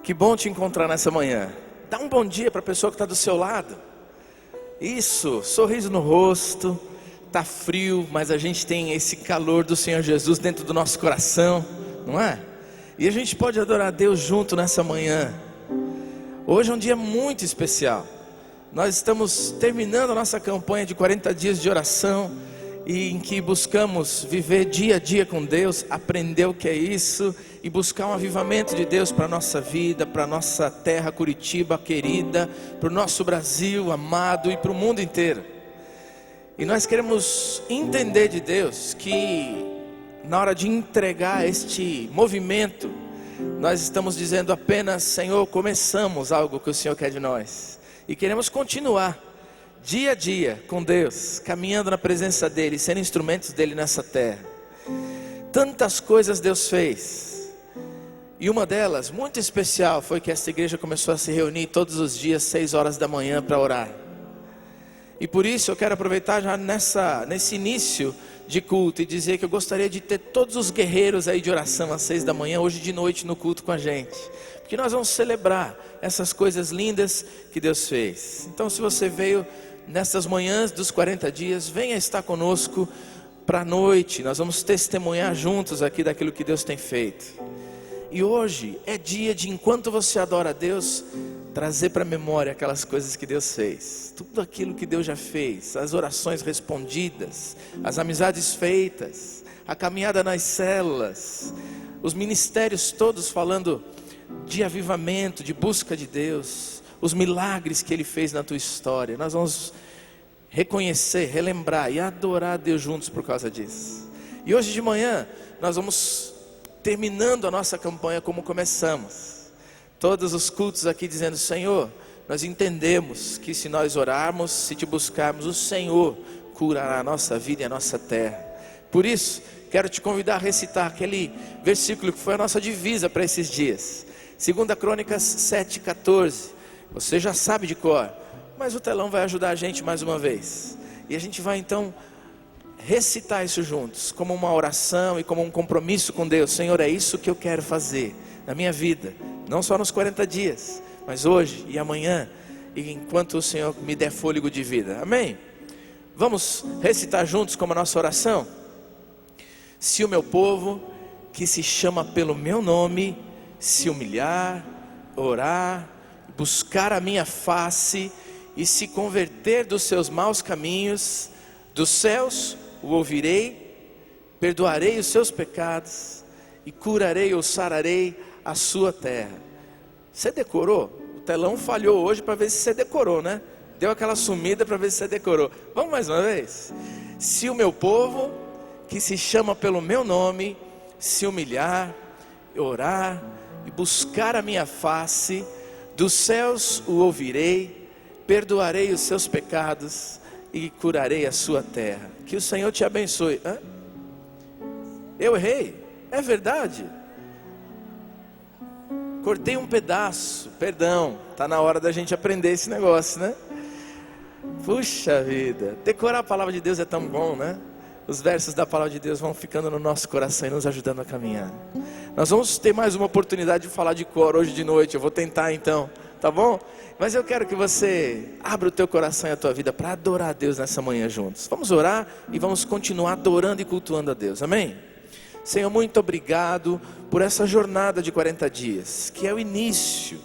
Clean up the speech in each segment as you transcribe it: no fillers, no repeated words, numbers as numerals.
Que bom te encontrar nessa manhã. Dá um bom dia para a pessoa que está do seu lado. Isso, sorriso no rosto. Tá frio, mas a gente tem esse calor do Senhor Jesus dentro do nosso coração, não é? E a gente pode adorar a Deus junto nessa manhã. Hoje é um dia muito especial. Nós estamos terminando a nossa campanha de 40 dias de oração, e em que buscamos viver dia a dia com Deus, aprender o que é isso e buscar um avivamento de Deus para a nossa vida, para a nossa terra Curitiba querida, para o nosso Brasil amado e para o mundo inteiro. E nós queremos entender de Deus que na hora de entregar este movimento, nós estamos dizendo apenas: Senhor, começamos algo que o Senhor quer de nós, e queremos continuar dia a dia com Deus, caminhando na presença dEle, sendo instrumentos dEle nessa terra. Tantas coisas Deus fez, e uma delas, muito especial, foi que esta igreja começou a se reunir todos os dias, 6 horas da manhã, para orar. E por isso eu quero aproveitar já nesse início de culto e dizer que eu gostaria de ter todos os guerreiros aí de oração às 6 da manhã, hoje de noite no culto com a gente, porque nós vamos celebrar essas coisas lindas que Deus fez. Então, se você veio nessas manhãs dos 40 dias, venha estar conosco para a noite. Nós vamos testemunhar juntos aqui daquilo que Deus tem feito. E hoje é dia de, enquanto você adora a Deus, trazer para a memória aquelas coisas que Deus fez, tudo aquilo que Deus já fez, as orações respondidas, as amizades feitas, a caminhada nas células, os ministérios todos falando de avivamento, de busca de Deus, os milagres que Ele fez na tua história. Nós vamos reconhecer, relembrar e adorar a Deus juntos por causa disso. E hoje de manhã nós vamos terminando a nossa campanha como começamos. Todos os cultos aqui dizendo: Senhor, nós entendemos que se nós orarmos, se te buscarmos, o Senhor curará a nossa vida e a nossa terra. Por isso, quero te convidar a recitar aquele versículo que foi a nossa divisa para esses dias. 2 Crônicas 7,14. Você já sabe de cor, mas o telão vai ajudar a gente mais uma vez. E a gente vai então recitar isso juntos, como uma oração e como um compromisso com Deus. Senhor, é isso que eu quero fazer na minha vida, não só nos 40 dias, mas hoje e amanhã, e enquanto o Senhor me der fôlego de vida. Amém? Vamos recitar juntos como a nossa oração? Se o meu povo, que se chama pelo meu nome, se humilhar, orar, buscar a minha face e se converter dos seus maus caminhos, dos céus o ouvirei, perdoarei os seus pecados e curarei ou sararei a sua terra. Você decorou? O telão falhou hoje para ver se você decorou, né? Deu aquela sumida para ver se você decorou. Vamos mais uma vez? Se o meu povo, que se chama pelo meu nome, se humilhar, orar e buscar a minha face, dos céus o ouvirei, perdoarei os seus pecados e curarei a sua terra. Que o Senhor te abençoe. Hã? Eu errei? É verdade? Cortei um pedaço, perdão. Está na hora da gente aprender esse negócio, né? Puxa vida, decorar a palavra de Deus é tão bom, né? Os versos da palavra de Deus vão ficando no nosso coração e nos ajudando a caminhar. Nós vamos ter mais uma oportunidade de falar de cor hoje de noite. Eu vou tentar então, tá bom? Mas eu quero que você abra o teu coração e a tua vida para adorar a Deus nessa manhã juntos. Vamos orar e vamos continuar adorando e cultuando a Deus, amém? Senhor, muito obrigado por essa jornada de 40 dias, que é o início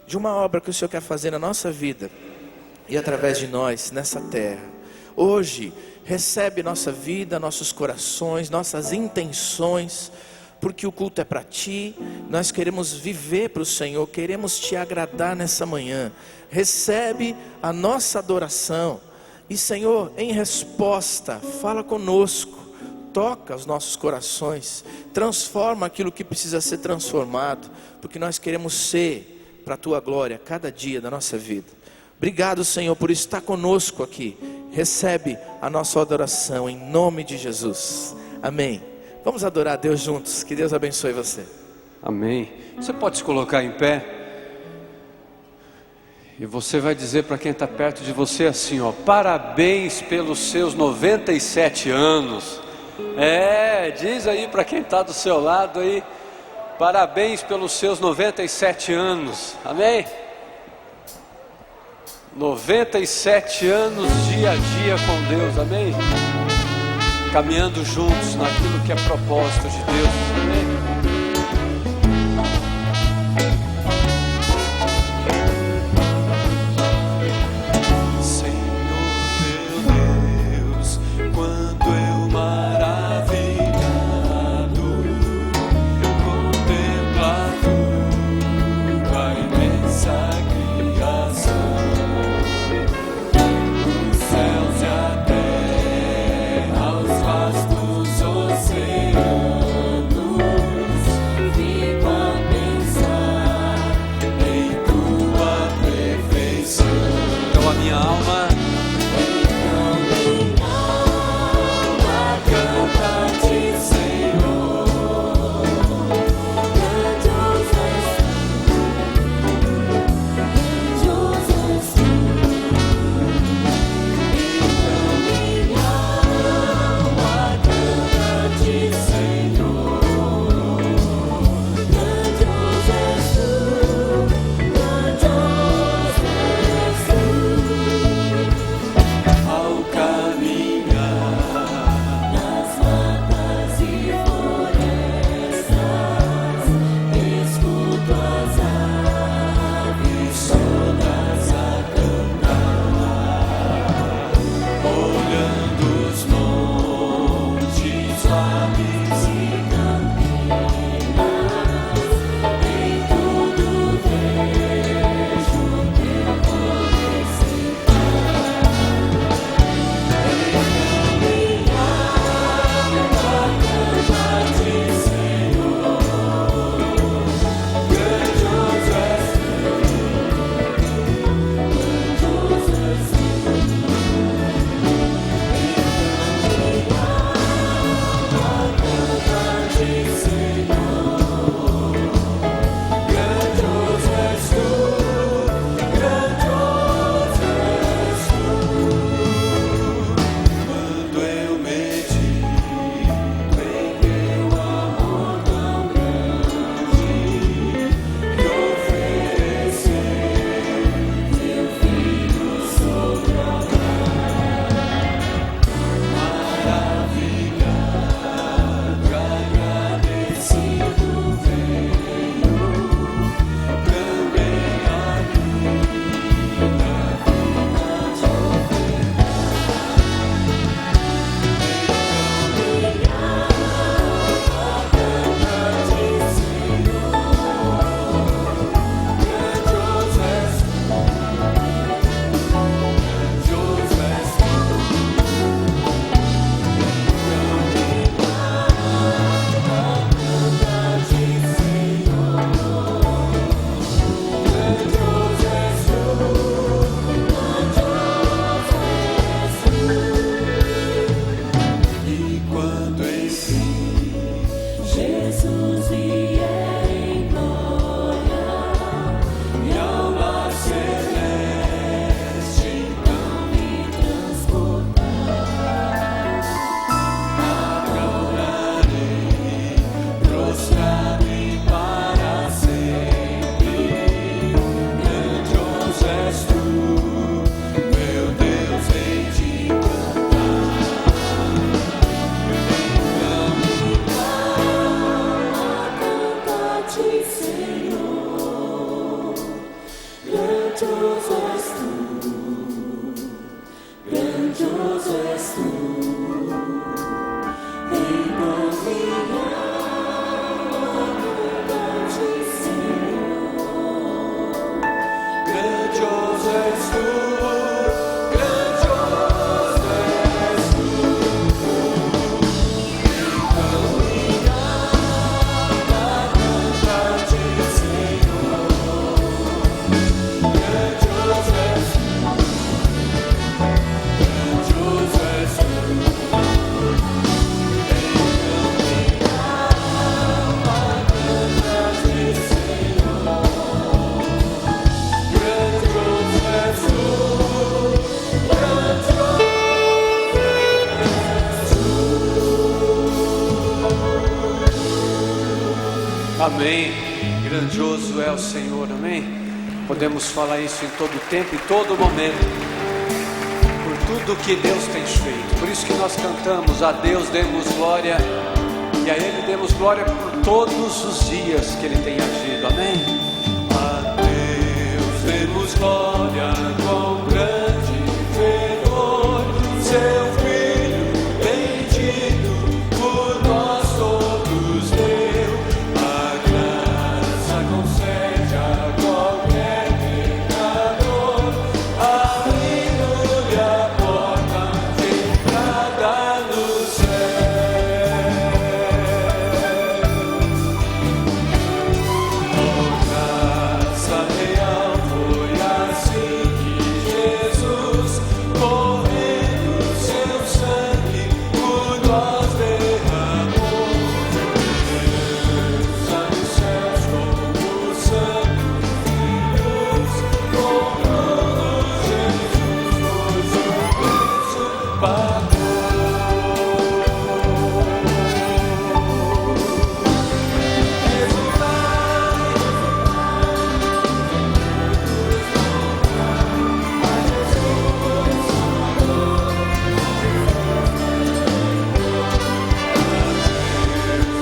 de uma obra que o Senhor quer fazer na nossa vida e através de nós nessa terra. Hoje, recebe nossa vida, nossos corações, nossas intenções, porque o culto é para Ti. Nós queremos viver para o Senhor, queremos Te agradar nessa manhã. Recebe a nossa adoração e, Senhor, em resposta, fala conosco, toca os nossos corações, transforma aquilo que precisa ser transformado, porque nós queremos ser para a Tua glória cada dia da nossa vida. Obrigado, Senhor, por estar conosco aqui. Recebe a nossa adoração em nome de Jesus, amém. Vamos adorar a Deus juntos, que Deus abençoe você. Amém. Você pode se colocar em pé e você vai dizer para quem está perto de você assim, ó: parabéns pelos seus 97 anos. Diz aí para quem está do seu lado aí: Parabéns pelos seus 97 anos, amém? 97 anos dia a dia com Deus, amém? Caminhando juntos naquilo que é propósito de Deus, amém? Amém. Grandioso é o Senhor, amém. Podemos falar isso em todo tempo, em todo momento, por tudo que Deus tem feito. Por isso que nós cantamos: a Deus demos glória, e a Ele demos glória por todos os dias que Ele tem agido, amém. A Deus demos glória com grande fervor, seu Filho bendito por nós todos deu, a graça concede a qualquer pecador, abrindo-lhe a porta de entrada no céu. Oh, graça real, foi assim que Jesus, correndo seu sangue por nós derramou. Deus nos céus como santos filhos, com tudo Jesus pois o preço pagou.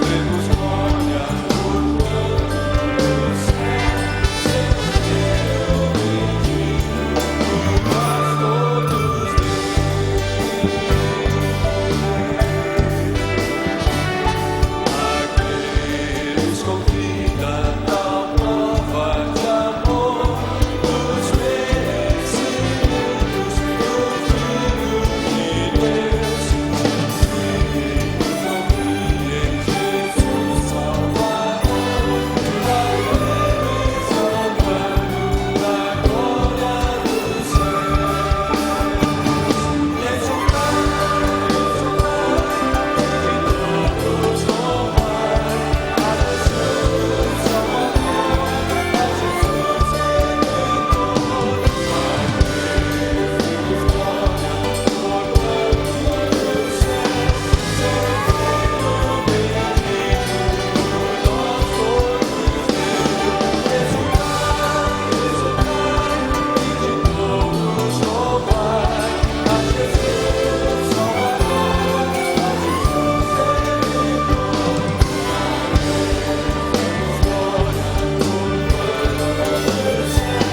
Demos glória por todos, seu Filho bendito por nós todos aqueles convida tal prova de amor, os merecimentos do Filho de Deus. Confie em Jesus Salvador, vai exaltando na glória dos céus. Todos louvar a Jesus Salvador, a Jesus Redentor. Demos glória por todos os céus, seu Filho bendito por nós todos deu. Exultai, e de todos louvar a Jesus Salvador, a Jesus Redentor. Demos glória por todos os céus, seu Filho bendito, seu Filho bendito,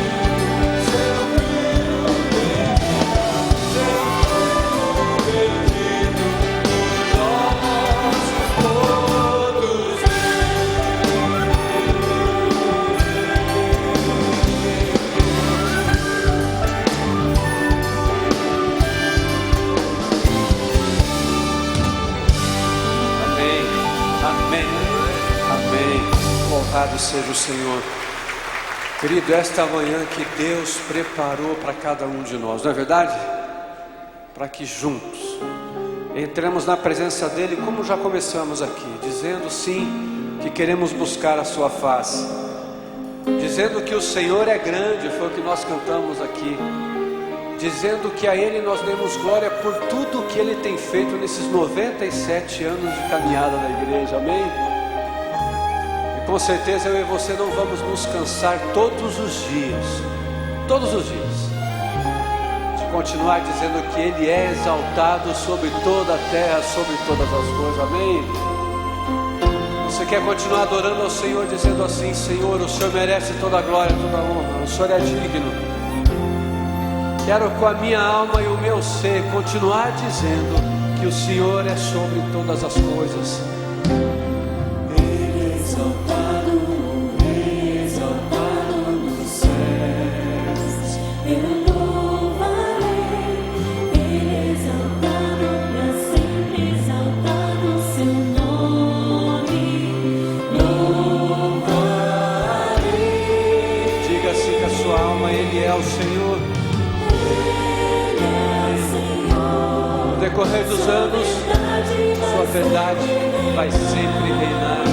seu Filho bendito por nós todos. Amém, amém, amém. Louvado seja o Senhor. Querido, esta manhã que Deus preparou para cada um de nós, não é verdade? Para que juntos entremos na presença dEle, como já começamos aqui, dizendo sim que queremos buscar a sua face, dizendo que o Senhor é grande, foi o que nós cantamos aqui, dizendo que a Ele nós demos glória por tudo que Ele tem feito nesses 97 anos de caminhada da igreja, amém? E com certeza eu e você não vamos nos cansar todos os dias, de continuar dizendo que Ele é exaltado sobre toda a terra, sobre todas as coisas, amém? Você quer continuar adorando ao Senhor, dizendo assim: Senhor, o Senhor merece toda a glória, toda a honra, o Senhor é digno. Quero com a minha alma e o meu ser continuar dizendo que o Senhor é sobre todas as coisas. Ele é exaltado nos céus. Eu louvarei. Ele é exaltado pra sempre, exaltado seu nome. Louvarei. Diga assim com a sua alma: Ele é o Senhor. No decorrer dos anos, sua verdade vai sempre reinar.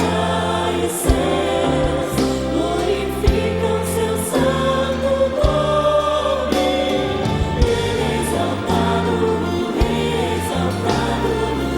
Terra e céus glorificam seu santo nome. Ele é exaltado, Rei exaltado nos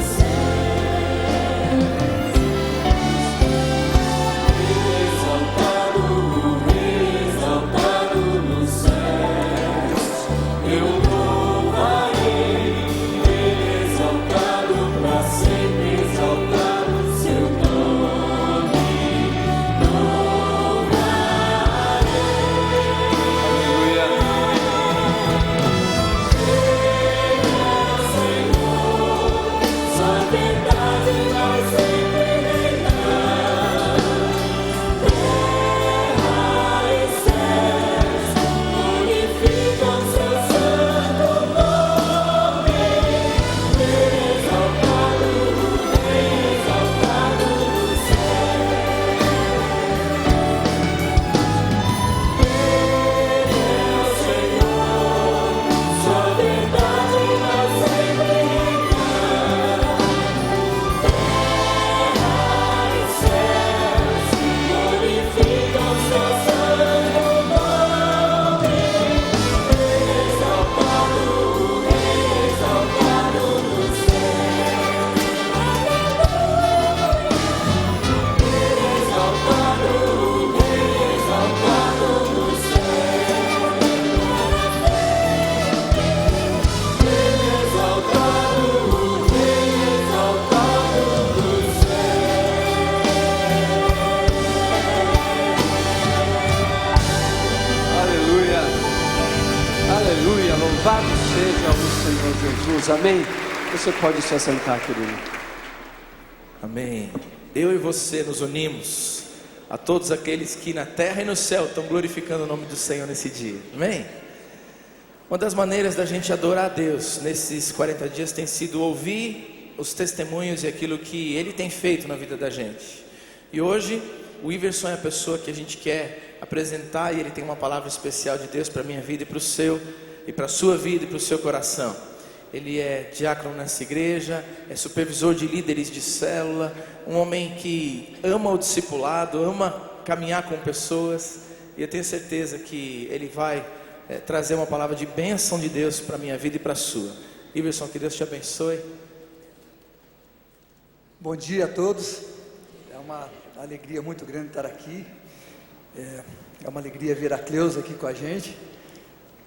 Louvado seja o Senhor Jesus, amém? Você pode se assentar, querido. Amém. Eu e você nos unimos a todos aqueles que na terra e no céu estão glorificando o nome do Senhor nesse dia, amém? Uma das maneiras da gente adorar a Deus nesses 40 dias tem sido ouvir os testemunhos e aquilo que Ele tem feito na vida da gente. E hoje o Iverson é a pessoa que a gente quer apresentar, e ele tem uma palavra especial de Deus para a minha vida e para o seu, e para a sua vida e para o seu coração. Ele é diácono nessa igreja, é supervisor de líderes de célula, um homem que ama o discipulado, ama caminhar com pessoas, e eu tenho certeza que ele vai trazer uma palavra de bênção de Deus para a minha vida e para a sua. Iverson, que Deus te abençoe. Bom dia a todos, é uma alegria muito grande estar aqui, é uma alegria ver a Cleusa aqui com a gente,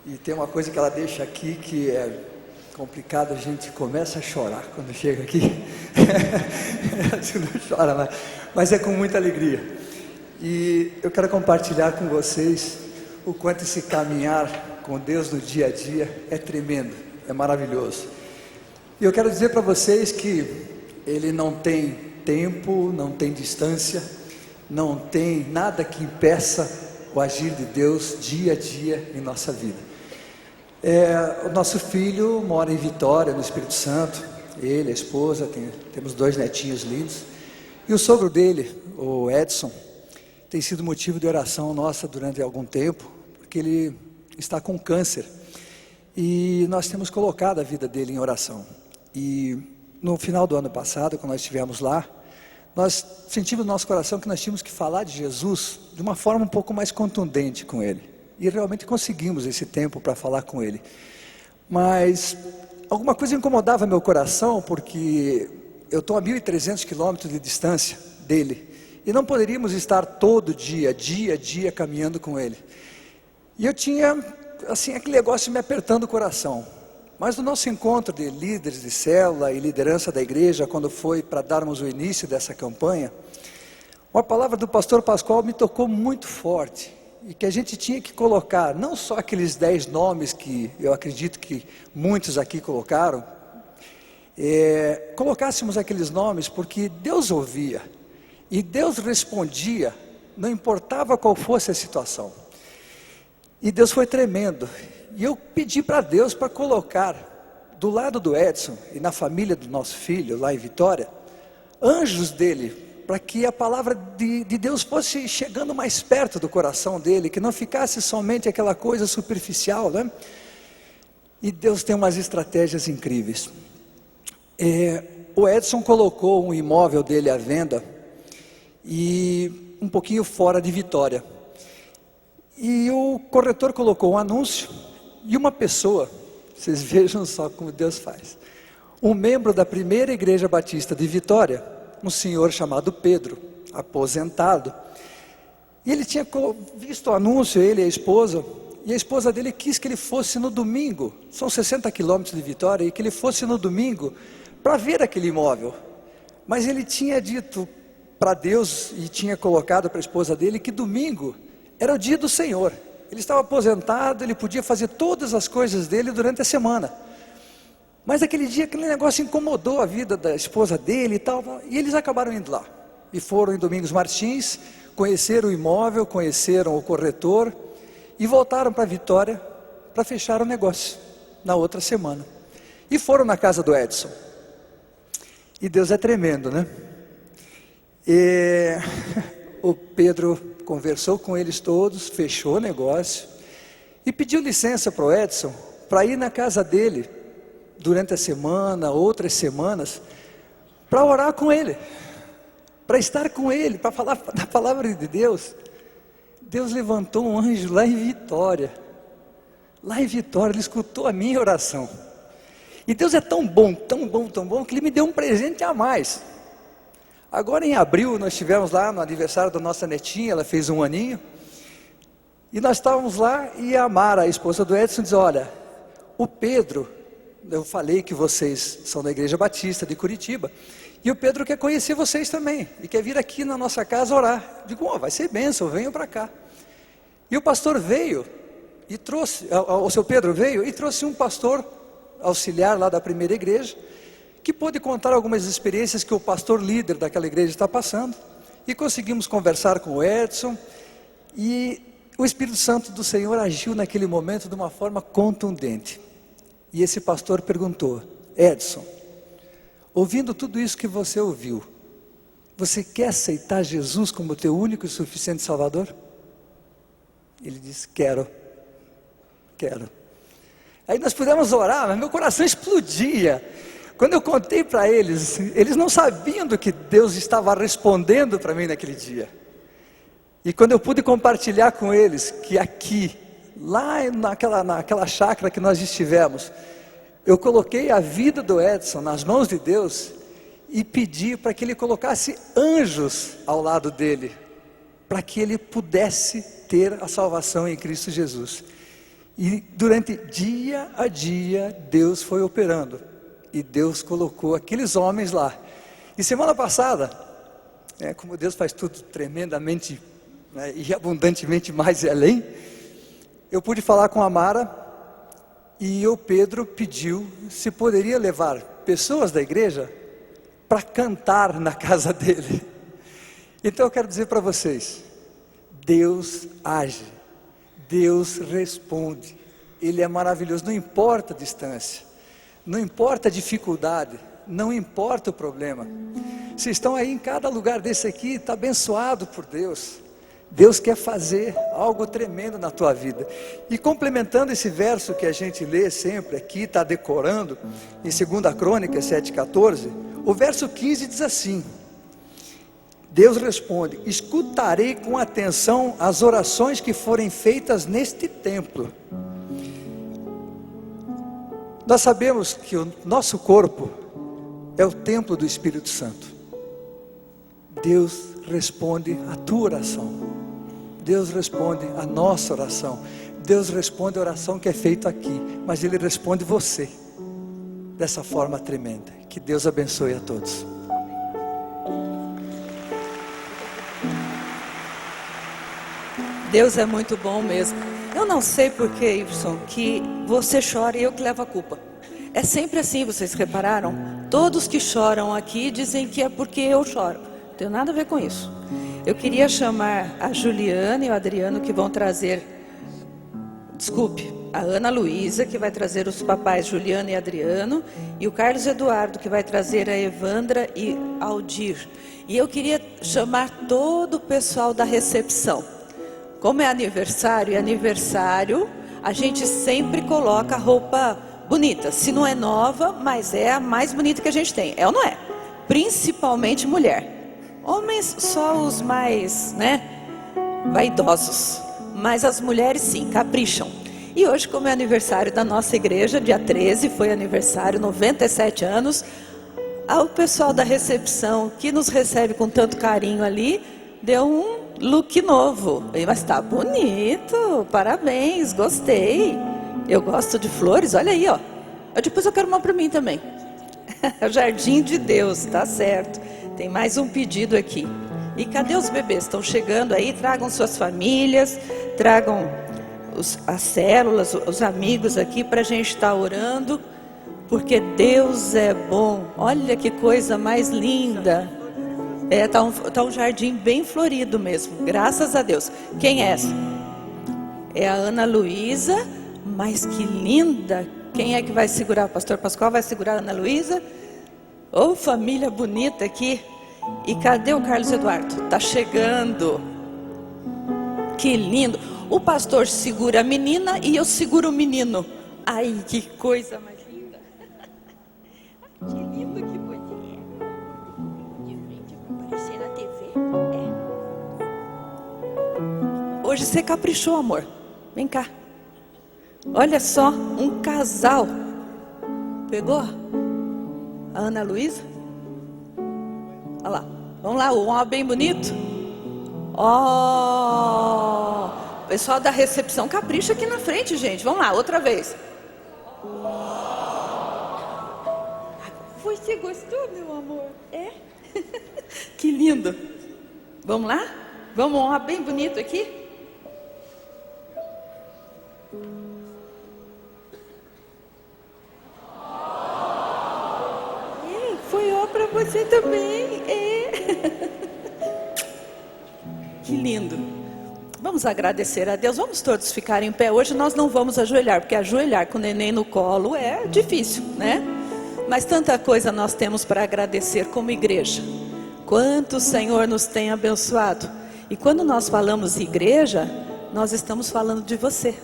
e tem uma coisa que ela deixa aqui que é complicado, a gente começa a chorar quando chega aqui, a gente não chora mas é com muita alegria, e eu quero compartilhar com vocês o quanto esse caminhar com Deus no dia a dia é tremendo, é maravilhoso, e eu quero dizer para vocês que Ele não tem tempo, não tem distância, não tem nada que impeça o agir de Deus dia a dia em nossa vida. O nosso filho mora em Vitória, no Espírito Santo, ele, a esposa, temos 2 netinhos lindos, e o sogro dele, o Edson, tem sido motivo de oração nossa durante algum tempo, porque ele está com câncer, e nós temos colocado a vida dele em oração, e no final do ano passado, quando nós estivemos lá, nós sentimos no nosso coração que nós tínhamos que falar de Jesus de uma forma um pouco mais contundente com ele. E realmente conseguimos esse tempo para falar com ele. Mas alguma coisa incomodava meu coração, porque eu estou a 1.300 quilômetros de distância dele. E não poderíamos estar todo dia a dia, caminhando com ele. E eu tinha, assim, aquele negócio me apertando o coração. Mas no nosso encontro de líderes de célula e liderança da igreja, quando foi para darmos o início dessa campanha, uma palavra do pastor Pascoal me tocou muito forte, e que a gente tinha que colocar, não só aqueles 10 nomes que eu acredito que muitos aqui colocaram, colocássemos aqueles nomes, porque Deus ouvia, e Deus respondia, não importava qual fosse a situação, e Deus foi tremendo. E eu pedi para Deus para colocar do lado do Edson e na família do nosso filho lá em Vitória, anjos dele, para que a palavra de Deus fosse chegando mais perto do coração dele, que não ficasse somente aquela coisa superficial, né? E Deus tem umas estratégias incríveis. O Edson colocou um imóvel dele à venda, e um pouquinho fora de Vitória, e o corretor colocou um anúncio, e uma pessoa, vocês vejam só como Deus faz, um membro da primeira igreja batista de Vitória, um senhor chamado Pedro, aposentado, e ele tinha visto o anúncio, ele e a esposa dele quis que ele fosse no domingo, são 60 quilômetros de Vitória, e que ele fosse no domingo para ver aquele imóvel, mas ele tinha dito para Deus e tinha colocado para a esposa dele que domingo era o dia do Senhor. Ele estava aposentado, ele podia fazer todas as coisas dele durante a semana. Mas aquele dia, aquele negócio incomodou a vida da esposa dele e tal. E eles acabaram indo lá. E foram em Domingos Martins, conheceram o imóvel, conheceram o corretor. E voltaram para Vitória para fechar o negócio na outra semana. E foram na casa do Edson. E Deus é tremendo, né? E o Pedro conversou com eles todos, fechou o negócio e pediu licença para o Edson para ir na casa dele durante a semana, outras semanas, para orar com ele, para estar com ele, para falar da palavra de Deus. Deus levantou um anjo lá em Vitória, ele escutou a minha oração, e Deus é tão bom, que Ele me deu um presente a mais. Agora em abril nós estivemos lá no aniversário da nossa netinha, ela fez 1 aninho, e nós estávamos lá, e a Mara, a esposa do Edson, diz: olha, o Pedro, eu falei que vocês são da Igreja Batista de Curitiba, e o Pedro quer conhecer vocês também, e quer vir aqui na nossa casa orar. Digo: vai ser bênção, venham para cá. E o pastor veio, e trouxe, o seu Pedro veio e trouxe um pastor auxiliar lá da primeira igreja, que pôde contar algumas experiências que o pastor líder daquela igreja está passando, e conseguimos conversar com o Edson, e o Espírito Santo do Senhor agiu naquele momento de uma forma contundente. E esse pastor perguntou: Edson, ouvindo tudo isso que você ouviu, você quer aceitar Jesus como teu único e suficiente Salvador? Ele disse: quero. Aí nós pudemos orar, mas meu coração explodia. Quando eu contei para eles, eles não sabiam do que Deus estava respondendo para mim naquele dia. E quando eu pude compartilhar com eles que aqui, lá naquela chácara que nós estivemos, eu coloquei a vida do Edson nas mãos de Deus e pedi para que ele colocasse anjos ao lado dele, para que ele pudesse ter a salvação em Cristo Jesus. E durante dia a dia, Deus foi operando, e Deus colocou aqueles homens lá. E semana passada, como Deus faz tudo tremendamente, e abundantemente mais e além, eu pude falar com a Mara, e o Pedro pediu se poderia levar pessoas da igreja para cantar na casa dele. Então eu quero dizer para vocês, Deus age, Deus responde, Ele é maravilhoso, não importa a distância, não importa a dificuldade, não importa o problema. Vocês estão aí em cada lugar desse aqui, está abençoado por Deus. Deus quer fazer algo tremendo na tua vida. E complementando esse verso que a gente lê sempre aqui, está decorando, em 2 Crônicas 7,14, o verso 15 diz assim: Deus responde: escutarei com atenção as orações que forem feitas neste templo. Nós sabemos que o nosso corpo é o templo do Espírito Santo. Deus responde a tua oração, Deus responde a nossa oração, Deus responde a oração que é feita aqui, mas Ele responde você, dessa forma tremenda. Que Deus abençoe a todos. Deus é muito bom mesmo. Eu não sei por que, Iverson, que você chora e eu que levo a culpa. É sempre assim, vocês repararam? Todos que choram aqui dizem que é porque eu choro. Não tem nada a ver com isso. Eu queria chamar a Juliana e o Adriano, que vão trazer... Desculpe, a Ana Luísa, que vai trazer os papais Juliana e Adriano, e o Carlos Eduardo, que vai trazer a Evandra e Aldir. E eu queria chamar todo o pessoal da recepção. Como é aniversário, a gente sempre coloca roupa bonita. Se não é nova, mas é a mais bonita que a gente tem. É ou não é? Principalmente mulher. Homens só os mais, vaidosos. Mas as mulheres sim, capricham. E hoje, como é aniversário da nossa igreja, dia 13, foi aniversário, 97 anos. O pessoal da recepção, que nos recebe com tanto carinho ali, deu um look novo. Mas está bonito, parabéns, gostei. Eu gosto de flores, olha aí, ó. Depois eu quero uma para mim também. Jardim de Deus, tá certo. Tem mais um pedido aqui. E cadê os bebês? Estão chegando aí, tragam suas famílias, tragam as células, os amigos aqui para a gente estar orando, porque Deus é bom. Olha que coisa mais linda. Tá um jardim bem florido mesmo, graças a Deus. Quem é essa? É a Ana Luísa, mas que linda. Quem é que vai segurar? O pastor Pascoal vai segurar a Ana Luísa? Ô, família bonita aqui. E cadê o Carlos Eduardo? Tá chegando. Que lindo. O pastor segura a menina e eu seguro o menino. Ai, que coisa mais linda. Que lindo que foi. De frente para aparecer na TV. Hoje você caprichou, amor. Vem cá. Olha só, um casal. Pegou? A Ana Luísa? Olha lá. Vamos lá, um homem bem bonito. Ó, pessoal da recepção capricha aqui na frente, gente. Vamos lá, outra vez. Você gostou, meu amor? É? Que lindo. Vamos lá? Vamos um homem bem bonito aqui? Foi ó para você também. Que lindo. Vamos agradecer a Deus. Vamos todos ficar em pé. Hoje nós não vamos ajoelhar, porque ajoelhar com o neném no colo é difícil, né? Mas tanta coisa nós temos para agradecer como igreja. Quanto o Senhor nos tem abençoado. E quando nós falamos igreja, nós estamos falando de você,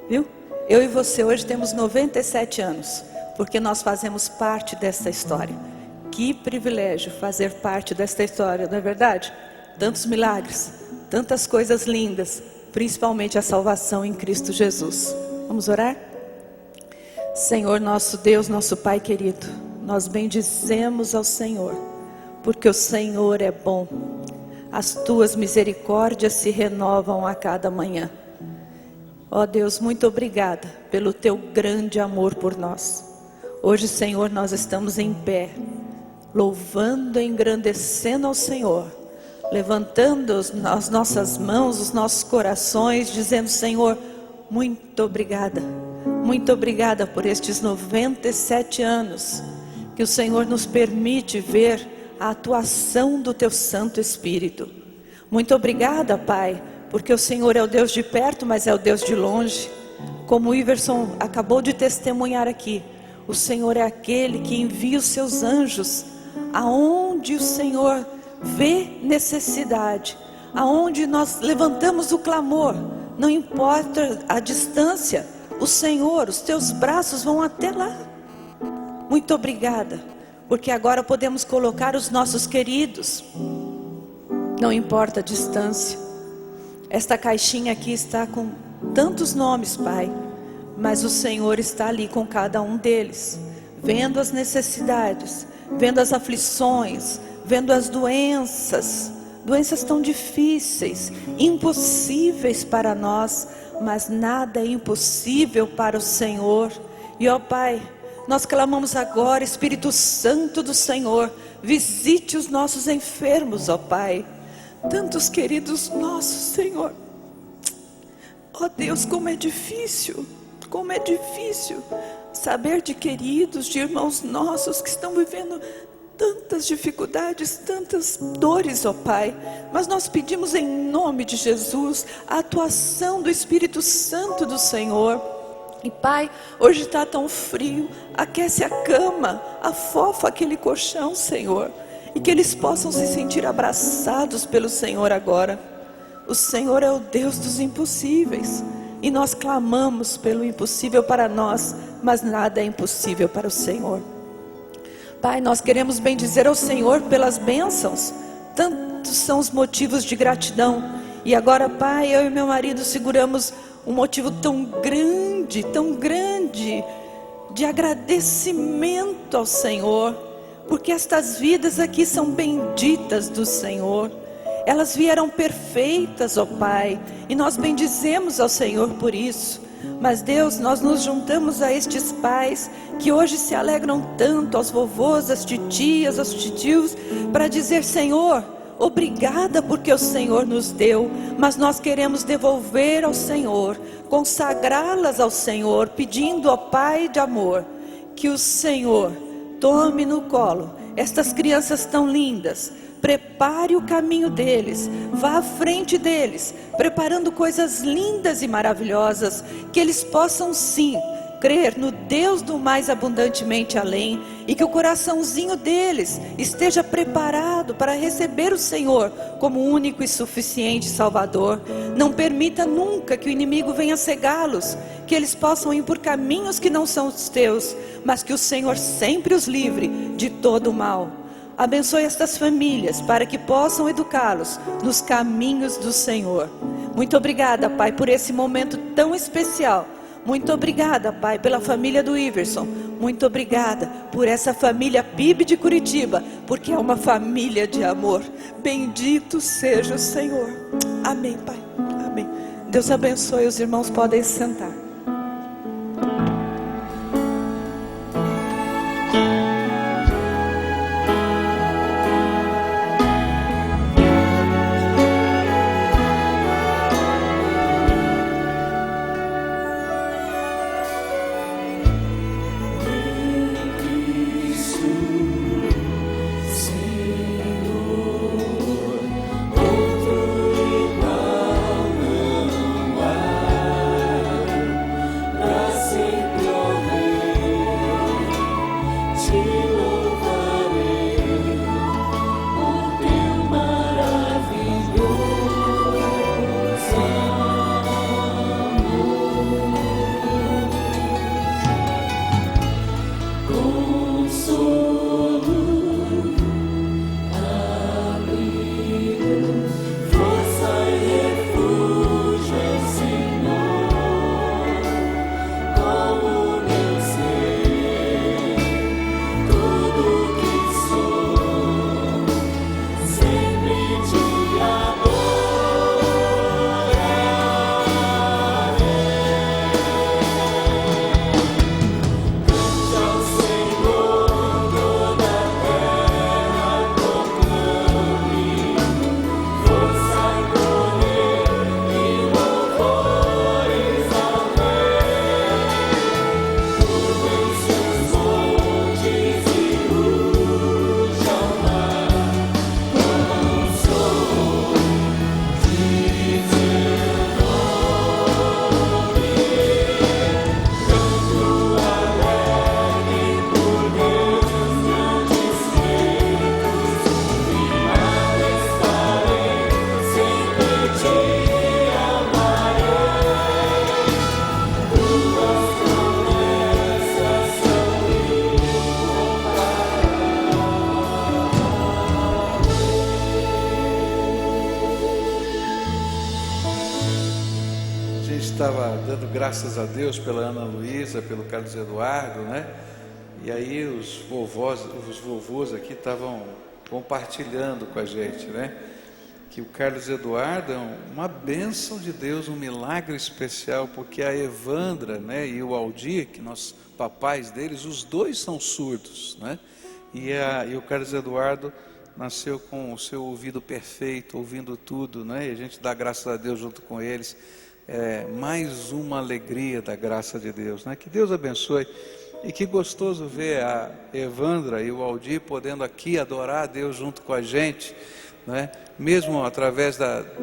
viu? Eu e você hoje temos 97 anos, porque nós fazemos parte dessa história. Que privilégio fazer parte desta história, não é verdade? Tantos milagres, tantas coisas lindas, principalmente a salvação em Cristo Jesus. Vamos orar? Senhor nosso Deus, nosso Pai querido, nós bendizemos ao Senhor, porque o Senhor é bom. As tuas misericórdias se renovam a cada manhã. Ó Deus, muito obrigada pelo teu grande amor por nós. Hoje, Senhor, nós estamos em pé, louvando e engrandecendo ao Senhor, levantando as nossas mãos, os nossos corações, dizendo: Senhor, muito obrigada por estes 97 anos, que o Senhor nos permite ver a atuação do teu Santo Espírito. Muito obrigada, Pai, porque o Senhor é o Deus de perto, mas é o Deus de longe. Como o Iverson acabou de testemunhar aqui, o Senhor é aquele que envia os seus anjos aonde o Senhor vê necessidade, aonde nós levantamos o clamor, não importa a distância, o Senhor, os teus braços vão até lá. Muito obrigada, porque agora podemos colocar os nossos queridos, não importa a distância. Esta caixinha aqui está com tantos nomes, Pai, mas o Senhor está ali com cada um deles, vendo as necessidades, vendo as aflições, vendo as doenças tão difíceis, impossíveis para nós, mas nada é impossível para o Senhor. E ó Pai, nós clamamos agora: Espírito Santo do Senhor, visite os nossos enfermos, ó Pai, tantos queridos nossos, Senhor. Ó Deus, como é difícil saber de queridos, de irmãos nossos que estão vivendo tantas dificuldades, tantas dores, ó Pai. Mas nós pedimos em nome de Jesus a atuação do Espírito Santo do Senhor. E Pai, hoje está tão frio, aquece a cama, afofa aquele colchão, Senhor, e que eles possam se sentir abraçados pelo Senhor agora. O Senhor é o Deus dos impossíveis, e nós clamamos pelo impossível para nós, mas nada é impossível para o Senhor. Pai, nós queremos bendizer ao Senhor pelas bênçãos, tantos são os motivos de gratidão. E agora, Pai, eu e meu marido seguramos um motivo tão grande de agradecimento ao Senhor, porque estas vidas aqui são benditas do Senhor. Elas vieram perfeitas, ó Pai, e nós bendizemos ao Senhor por isso. Mas Deus, nós nos juntamos a estes pais que hoje se alegram tanto, aos vovôs, às titias, aos titios, para dizer: Senhor, obrigada porque o Senhor nos deu, mas nós queremos devolver ao Senhor, consagrá-las ao Senhor, pedindo ao Pai de amor, que o Senhor tome no colo estas crianças tão lindas, prepare o caminho deles, vá à frente deles, preparando coisas lindas e maravilhosas, que eles possam sim crer no Deus do mais abundantemente além, e que o coraçãozinho deles esteja preparado para receber o Senhor como único e suficiente Salvador. Não permita nunca que o inimigo venha cegá-los, que eles possam ir por caminhos que não são os teus, mas que o Senhor sempre os livre de todo o mal. Abençoe estas famílias para que possam educá-los nos caminhos do Senhor. Muito obrigada, Pai, por esse momento tão especial. Muito obrigada, Pai, pela família do Iverson. Muito obrigada por essa família PIB de Curitiba, porque é uma família de amor. Bendito seja o Senhor. Amém, Pai. Amém. Deus abençoe. Os irmãos podem sentar. graças a Deus pela Ana Luísa, pelo Carlos Eduardo, né? E aí os vovôs aqui estavam compartilhando com a gente, né? Que o Carlos Eduardo é uma bênção de Deus, um milagre especial, porque a Evandra, né, e o Aldir, que nós papais deles, os dois são surdos, né? E o Carlos Eduardo nasceu com o seu ouvido perfeito, ouvindo tudo, né? E a gente dá graças a Deus junto com eles. Mais uma alegria da graça de Deus, né? Que Deus abençoe. E que gostoso ver a Evandra e o Aldir podendo aqui adorar a Deus junto com a gente, né? Mesmo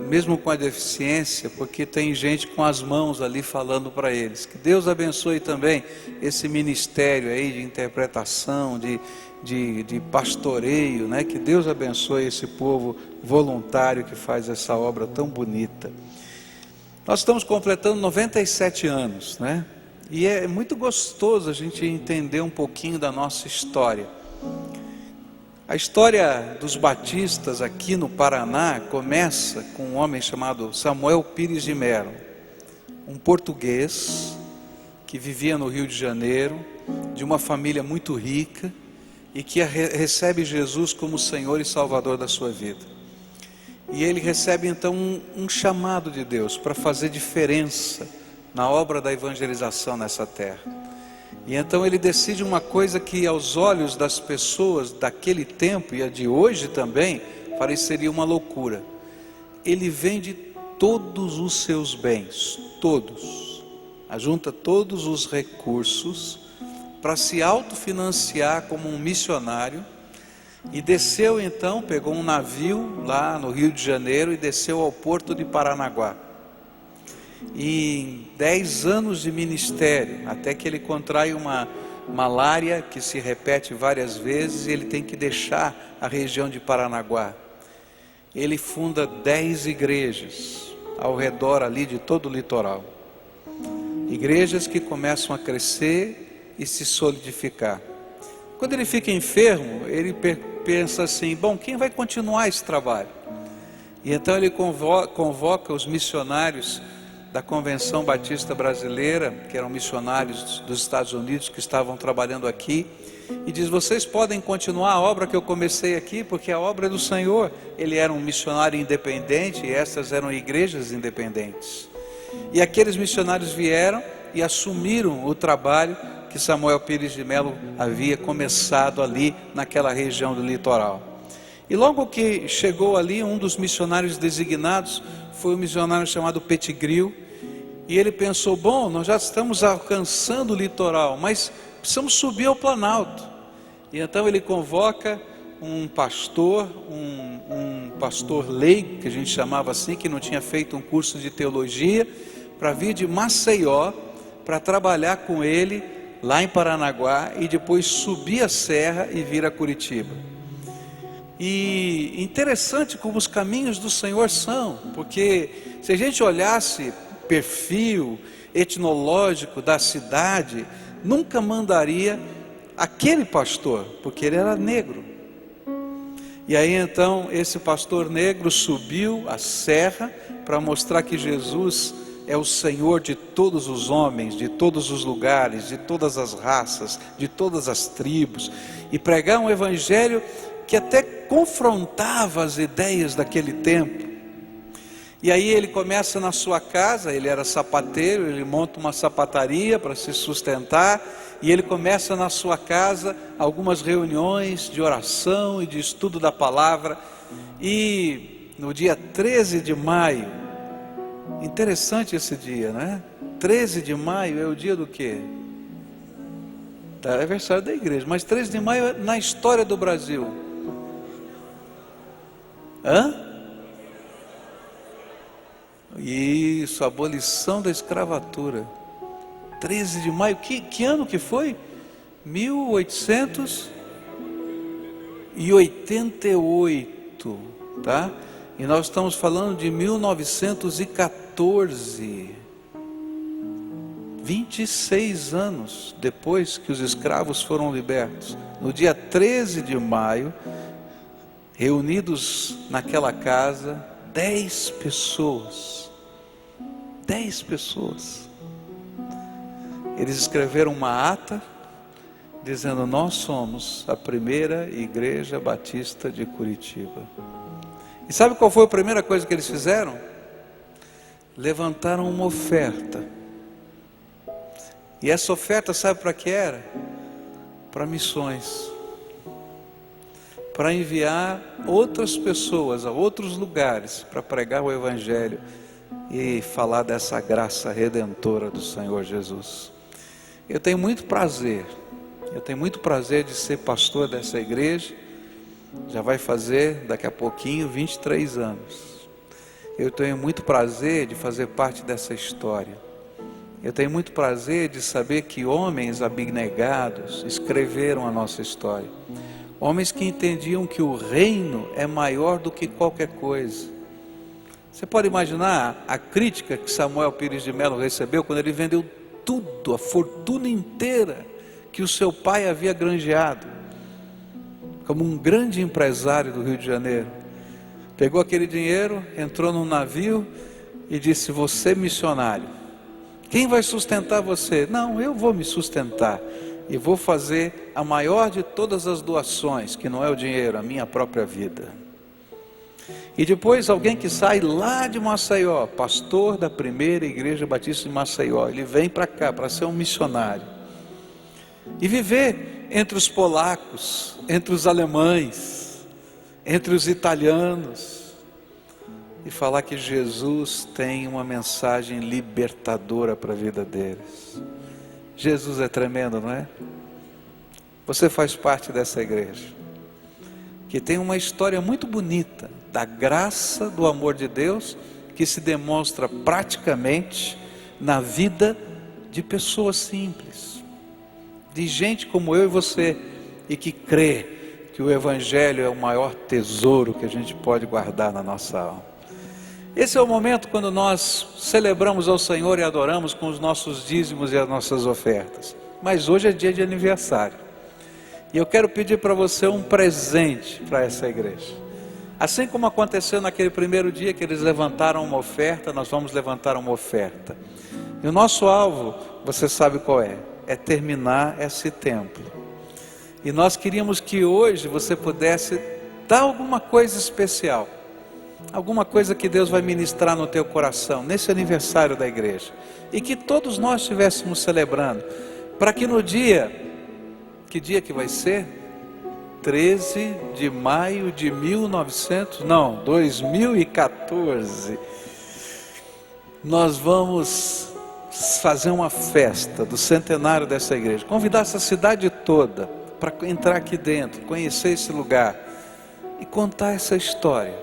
mesmo com a deficiência, porque tem gente com as mãos ali falando para eles. Que Deus abençoe também esse ministério aí de interpretação, de pastoreio, né? Que Deus abençoe esse povo voluntário que faz essa obra tão bonita. Nós estamos completando 97 anos, né? E é muito gostoso a gente entender um pouquinho da nossa história. A história dos batistas aqui no Paraná começa com um homem chamado Samuel Pires de Mello, um português que vivia no Rio de Janeiro, de uma família muito rica e que recebe Jesus como Senhor e Salvador da sua vida. E ele recebe então um chamado de Deus para fazer diferença na obra da evangelização nessa terra. E então ele decide uma coisa que aos olhos das pessoas daquele tempo e a de hoje também pareceria uma loucura. Ele vende todos os seus bens, todos, ajunta todos os recursos para se autofinanciar como um missionário, e desceu então, pegou um navio lá no Rio de Janeiro e desceu ao porto de Paranaguá. E em 10 anos de ministério, até que ele contrai uma malária que se repete várias vezes e ele tem que deixar a região de Paranaguá. Ele funda 10 igrejas ao redor ali de todo o litoral. Igrejas que começam a crescer e se solidificar. Quando ele fica enfermo, ele pensa assim, bom, quem vai continuar esse trabalho? E então ele convoca os missionários da Convenção Batista Brasileira, que eram missionários dos Estados Unidos que estavam trabalhando aqui, e diz, vocês podem continuar a obra que eu comecei aqui, porque a obra é do Senhor. Ele era um missionário independente e essas eram igrejas independentes. E aqueles missionários vieram e assumiram o trabalho que Samuel Pires de Mello havia começado ali naquela região do litoral. E logo que chegou ali, um dos missionários designados foi um missionário chamado Petigril, e ele pensou, bom, nós já estamos alcançando o litoral, mas precisamos subir ao Planalto. E então ele convoca um pastor, um pastor leigo, que a gente chamava assim, que não tinha feito um curso de teologia, para vir de Maceió, para trabalhar com ele lá em Paranaguá, e depois subir a serra e vir a Curitiba. E interessante como os caminhos do Senhor são, porque se a gente olhasse perfil etnológico da cidade, nunca mandaria aquele pastor, porque ele era negro. E aí então esse pastor negro subiu a serra para mostrar que Jesus é o Senhor de todos os homens, de todos os lugares, de todas as raças, de todas as tribos, e pregar um evangelho que até confrontava as ideias daquele tempo. E aí ele começa na sua casa, ele era sapateiro, ele monta uma sapataria para se sustentar, e ele começa na sua casa algumas reuniões de oração e de estudo da palavra. E no dia 13 de maio, interessante esse dia, né? 13 de maio é o dia do quê? É aniversário da igreja, mas 13 de maio é na história do Brasil. Isso, abolição da escravatura. 13 de maio, que ano que foi? 1888, tá? E nós estamos falando de 1914. 26 anos depois que os escravos foram libertos. No dia 13 de maio, reunidos naquela casa, 10 pessoas. 10 pessoas. Eles escreveram uma ata dizendo: nós somos a primeira igreja batista de Curitiba. E sabe qual foi a primeira coisa que eles fizeram? Levantaram uma oferta. E essa oferta, sabe para que era? Para missões, para enviar outras pessoas a outros lugares para pregar o Evangelho e falar dessa graça redentora do Senhor Jesus. Eu tenho muito prazer de ser pastor dessa igreja. Já vai fazer daqui a pouquinho 23 anos. Eu tenho muito prazer de fazer parte dessa história. Eu tenho muito prazer de saber que homens abnegados escreveram a nossa história. Homens que entendiam que o reino é maior do que qualquer coisa. Você pode imaginar a crítica que Samuel Pires de Melo recebeu quando ele vendeu tudo, a fortuna inteira que o seu pai havia granjeado, como um grande empresário do Rio de Janeiro. Pegou aquele dinheiro, entrou num navio e disse: você missionário, quem vai sustentar você? Não, eu vou me sustentar e vou fazer a maior de todas as doações, que não é o dinheiro, a minha própria vida. E depois alguém que sai lá de Maceió, pastor da primeira igreja batista de Maceió, ele vem para cá para ser um missionário e viver entre os polacos, entre os alemães, entre os italianos, e falar que Jesus tem uma mensagem libertadora para a vida deles. Jesus é tremendo, não é? Você faz parte dessa igreja, que tem uma história muito bonita, da graça do amor de Deus, que se demonstra praticamente na vida de pessoas simples, de gente como eu e você, e que crê que o Evangelho é o maior tesouro que a gente pode guardar na nossa alma. Esse é o momento quando nós celebramos ao Senhor e adoramos com os nossos dízimos e as nossas ofertas. Mas hoje é dia de aniversário, e eu quero pedir para você um presente para essa igreja. Assim como aconteceu naquele primeiro dia que eles levantaram uma oferta, nós vamos levantar uma oferta. E o nosso alvo, você sabe qual é? É terminar esse templo. E nós queríamos que hoje você pudesse dar alguma coisa especial, alguma coisa que Deus vai ministrar no teu coração, nesse aniversário da igreja. E que todos nós estivéssemos celebrando, para que no dia, que dia que vai ser? 13 de maio de 2014, nós vamos fazer uma festa do centenário dessa igreja, convidar essa cidade toda para entrar aqui dentro, conhecer esse lugar e contar essa história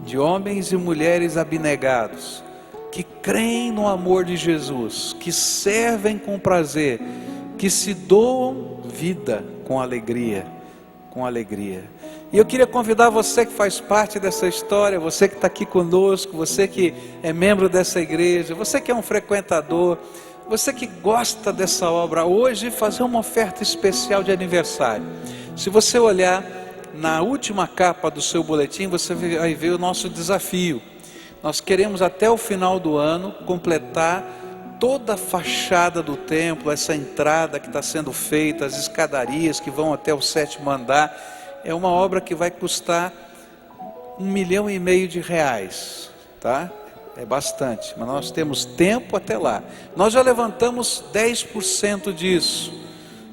de homens e mulheres abnegados, que creem no amor de Jesus, que servem com prazer, que se doam vida com alegria. E eu queria convidar você que faz parte dessa história, você que está aqui conosco, você que é membro dessa igreja, você que é um frequentador, você que gosta dessa obra, hoje fazer uma oferta especial de aniversário. Se você olhar na última capa do seu boletim, você vai ver o nosso desafio. Nós queremos até o final do ano completar toda a fachada do templo, essa entrada que está sendo feita, as escadarias que vão até o 7º andar. É uma obra que vai custar R$1,5 milhão de reais, tá? É bastante, mas nós temos tempo até lá. Nós já levantamos 10% disso.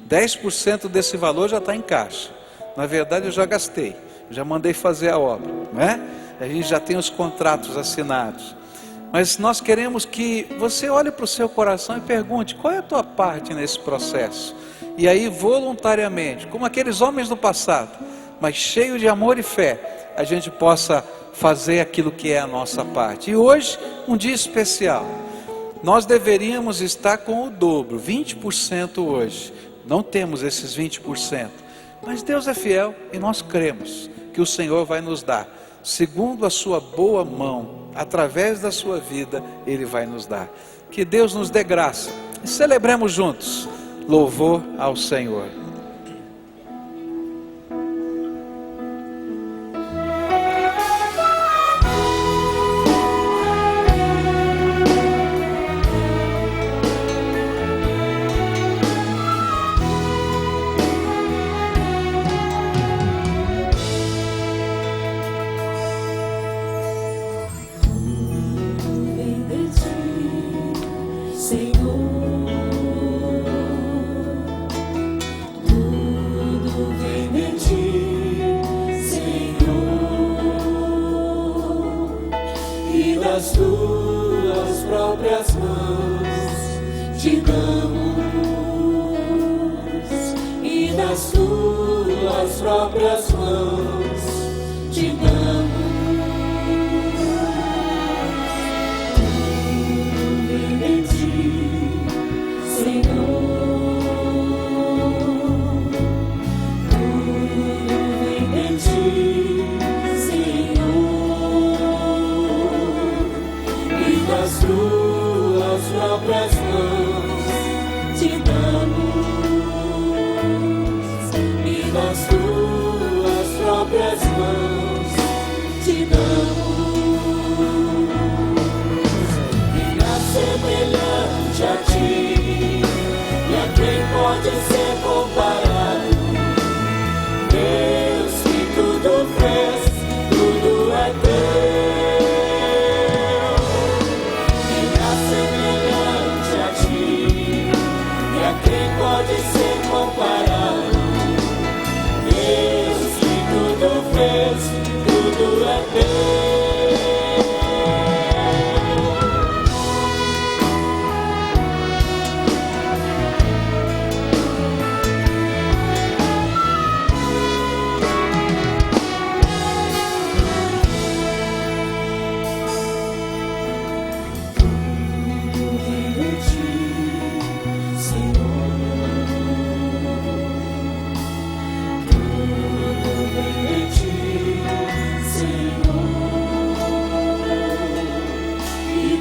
10% desse valor já está em caixa. Na verdade eu já gastei, já mandei fazer a obra, né? A gente já tem os contratos assinados. Mas nós queremos que você olhe para o seu coração e pergunte: qual é a tua parte nesse processo? E aí voluntariamente, como aqueles homens do passado, mas cheio de amor e fé, a gente possa fazer aquilo que é a nossa parte. E hoje, um dia especial, nós deveríamos estar com o dobro, 20% hoje. Não temos esses 20%, mas Deus é fiel e nós cremos que o Senhor vai nos dar, segundo a sua boa mão, através da sua vida, Ele vai nos dar. Que Deus nos dê graça e celebremos juntos. Louvor ao Senhor. e das tuas próprias mãos te damos. Tudo em ti, Senhor. Tudo em ti, Senhor. E das tuas próprias mãos te damos. E das tuas próprias mãos te damos. E na semelhante a ti, e a quem pode ser comparado? Deus que tudo fez, tudo é teu. E na semelhante a ti, e a quem pode ser comparado? Deus que tudo fez, tudo é teu.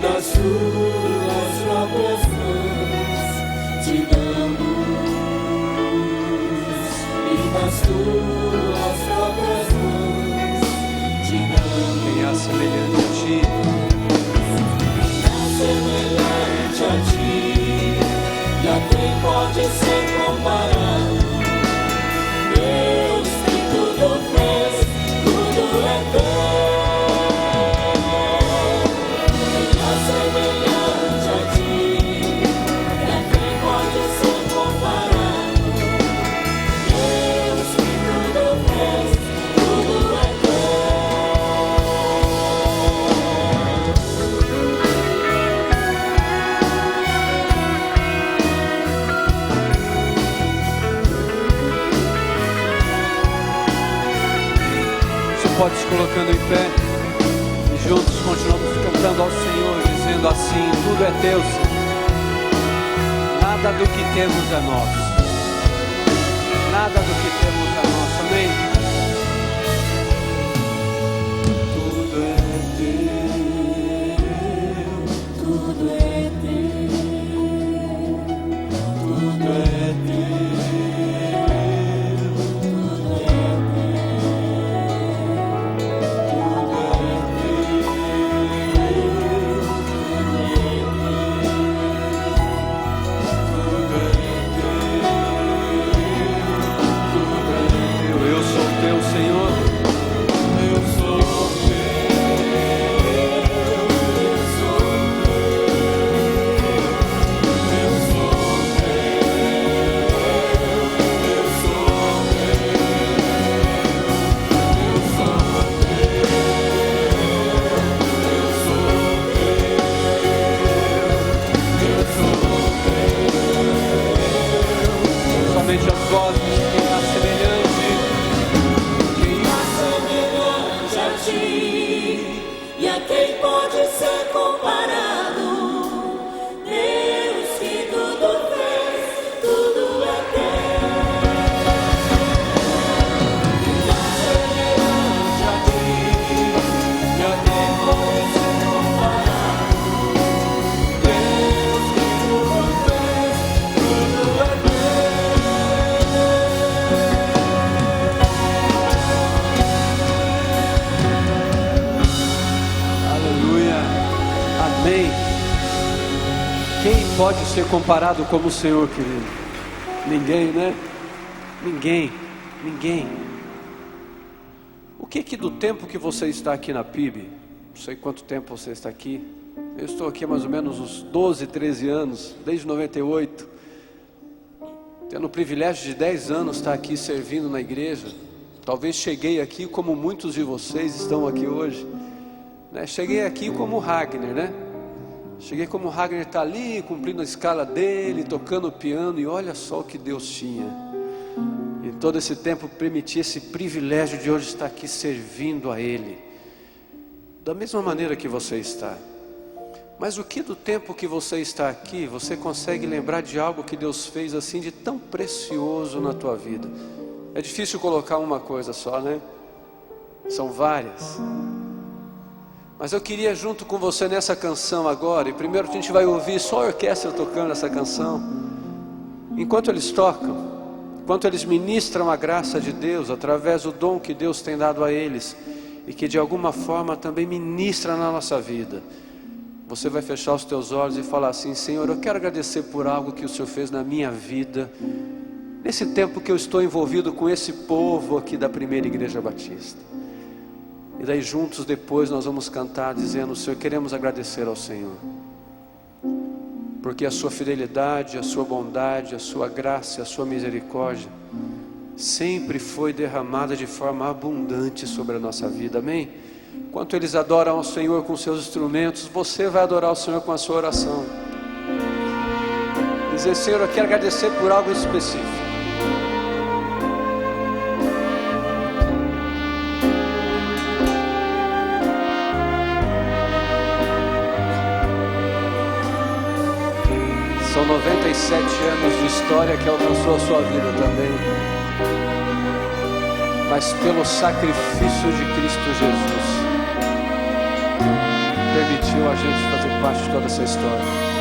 Das tuas próprias mãos te damos, e das tuas próprias mãos te damos. Quem há semelhante a ti? Semelhante a ti, e a quem pode ser comparado? Deus que tudo fez, tudo é teu. Semelhante a ti, e a quem pode ser comparado? Deus que tudo fez, tudo é Você pode se colocando em pé e juntos continuamos cantando ao Senhor, dizendo assim: tudo é teu, Senhor. Nada do que temos é nosso. Nada do que temos é nosso. Amém? tudo é teu, tudo é teu, tudo é teu. Eu sou teu, Senhor. Somente as vozes que há semelhante. Semelhante a ti, e a quem pode ser comparado? Deus que tudo fez, tudo é teu. Semelhante a ti, e a quem pode ser comparado? Deus que tudo fez, tudo é teu. Aleluia. Amém. Quem pode ser comparado como o Senhor, querido? Ninguém, né? Ninguém. O que do tempo que você está aqui na PIB, não sei quanto tempo você está aqui, eu estou aqui há mais ou menos uns 12, 13 anos, desde 98, tendo o privilégio de 10 anos estar aqui servindo na igreja. Talvez cheguei aqui como muitos de vocês estão aqui hoje, né? Cheguei aqui como Ragner, né? Cheguei como Ragner está ali, cumprindo a escala dele, tocando o piano, e olha só o que Deus tinha. todo esse tempo permitir esse privilégio de hoje estar aqui servindo a Ele, da mesma maneira que você está. Mas o que do tempo que você está aqui, você consegue lembrar de algo que Deus fez assim de tão precioso na tua vida? É difícil colocar uma coisa só, né? São várias. Mas eu queria junto com você nessa canção agora, e primeiro a gente vai ouvir só a orquestra tocando essa canção. Enquanto eles tocam, enquanto eles ministram a graça de Deus, através do dom que Deus tem dado a eles, e que de alguma forma também ministra na nossa vida, você vai fechar os teus olhos e falar assim: Senhor, eu quero agradecer por algo que o Senhor fez na minha vida, nesse tempo que eu estou envolvido com esse povo aqui da Primeira Igreja Batista. E daí juntos depois nós vamos cantar dizendo: Senhor, queremos agradecer ao Senhor, porque a sua fidelidade, a sua bondade, a sua graça e a sua misericórdia sempre foi derramada de forma abundante sobre a nossa vida, amém? Enquanto eles adoram ao Senhor com seus instrumentos, você vai adorar ao Senhor com a sua oração. Dizer: Senhor, eu quero agradecer por algo específico. São 97 anos de história que alcançou a sua vida também, mas pelo sacrifício de Cristo Jesus, permitiu a gente fazer parte de toda essa história.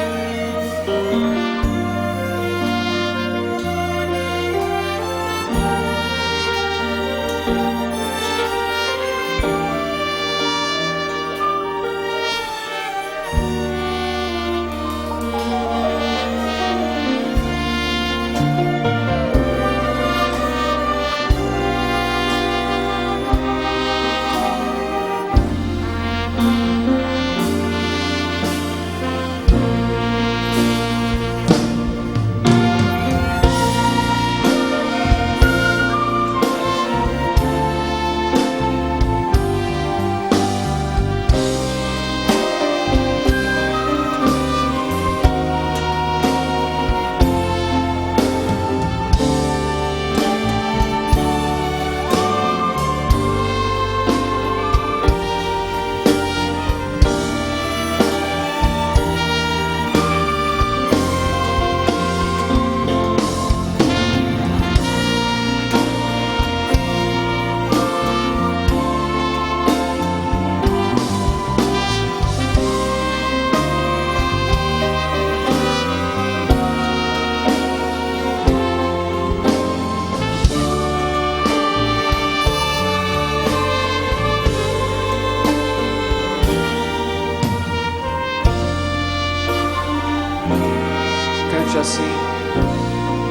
Assim,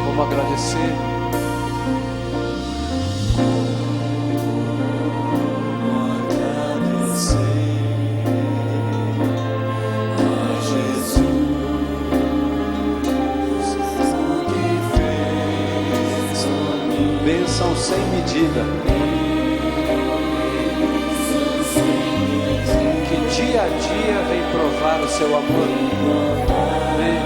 vamos agradecer. A Jesus que fez bênção sem medida, que dia a dia vem provar o seu amor. Amém.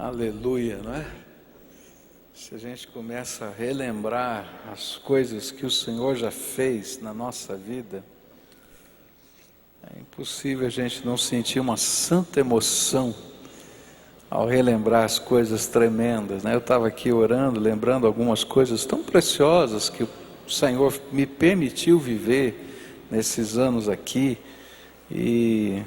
Aleluia, não é? Se a gente começa a relembrar as coisas que o Senhor já fez na nossa vida, é impossível a gente não sentir uma santa emoção ao relembrar as coisas tremendas, né? Eu estava aqui orando, lembrando algumas coisas tão preciosas que o Senhor me permitiu viver nesses anos aqui, e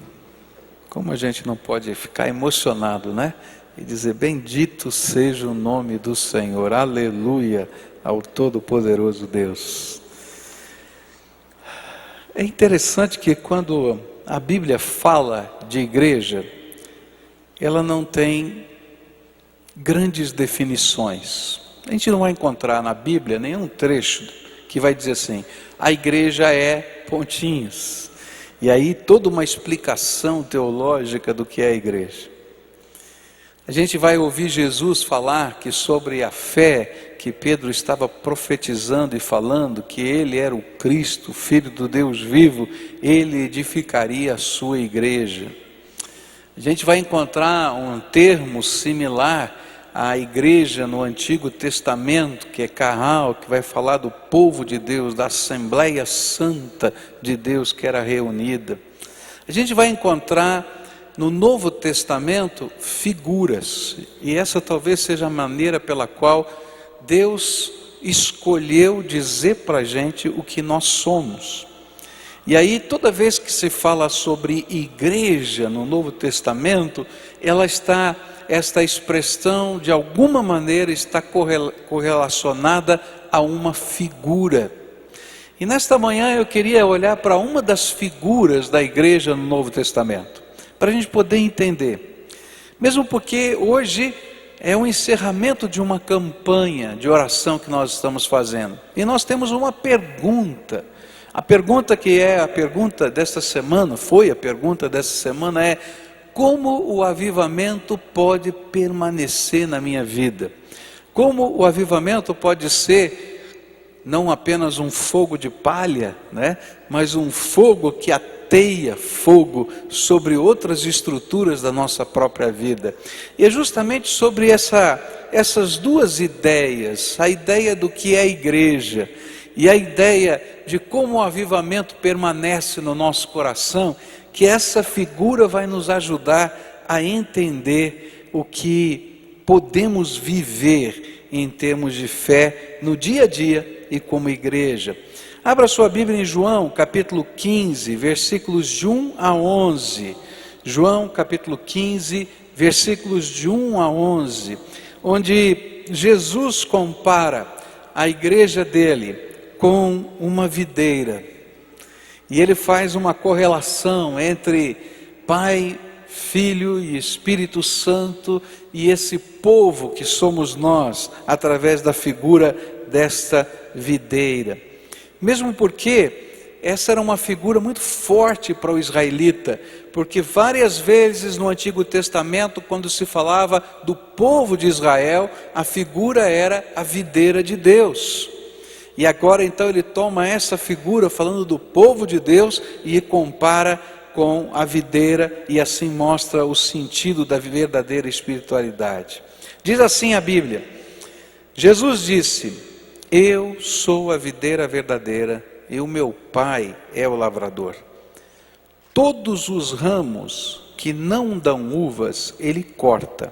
como a gente não pode ficar emocionado, né? E dizer: bendito seja o nome do Senhor, aleluia ao Todo-Poderoso Deus. É interessante que quando a Bíblia fala de igreja, ela não tem grandes definições. A gente não vai encontrar na Bíblia nenhum trecho que vai dizer assim: a igreja é pontinhos, e aí toda uma explicação teológica do que é a igreja. A gente vai ouvir Jesus falar que sobre a fé que Pedro estava profetizando e falando, que ele era o Cristo, Filho do Deus vivo, ele edificaria a sua igreja. A gente vai encontrar um termo similar à igreja no Antigo Testamento, que é Carral, que vai falar do povo de Deus, da Assembleia Santa de Deus que era reunida. A gente vai encontrar no Novo Testamento figuras, e essa talvez seja a maneira pela qual Deus escolheu dizer para a gente o que nós somos. E aí toda vez que se fala sobre igreja no Novo Testamento, esta expressão de alguma maneira está correlacionada a uma figura. E nesta manhã eu queria olhar para uma das figuras da igreja no Novo Testamento, para a gente poder entender, mesmo porque hoje é o encerramento de uma campanha de oração que nós estamos fazendo, e nós temos uma pergunta. A pergunta que é a pergunta desta semana, foi a pergunta desta semana, é: como o avivamento pode permanecer na minha vida? Como o avivamento pode ser não apenas um fogo de palha, né, mas um fogo que ateia fogo sobre outras estruturas da nossa própria vida? E é justamente sobre essas duas ideias, a ideia do que é a igreja e a ideia de como o avivamento permanece no nosso coração, que essa figura vai nos ajudar a entender o que podemos viver em termos de fé no dia a dia e como igreja. Abra sua Bíblia em João, capítulo 15, versículos de 1 a 11. João, capítulo 15, versículos de 1 a 11, onde Jesus compara a igreja dele com uma videira. E ele faz uma correlação entre Pai, Filho e Espírito Santo e esse povo que somos nós, através da figura desta videira. Mesmo porque essa era uma figura muito forte para o israelita, porque várias vezes no Antigo Testamento, quando se falava do povo de Israel, a figura era a videira de Deus. E agora então ele toma essa figura falando do povo de Deus e compara com a videira, e assim mostra o sentido da verdadeira espiritualidade. Diz assim a Bíblia: Jesus disse: eu sou a videira verdadeira e o meu Pai é o lavrador. Todos os ramos que não dão uvas ele corta,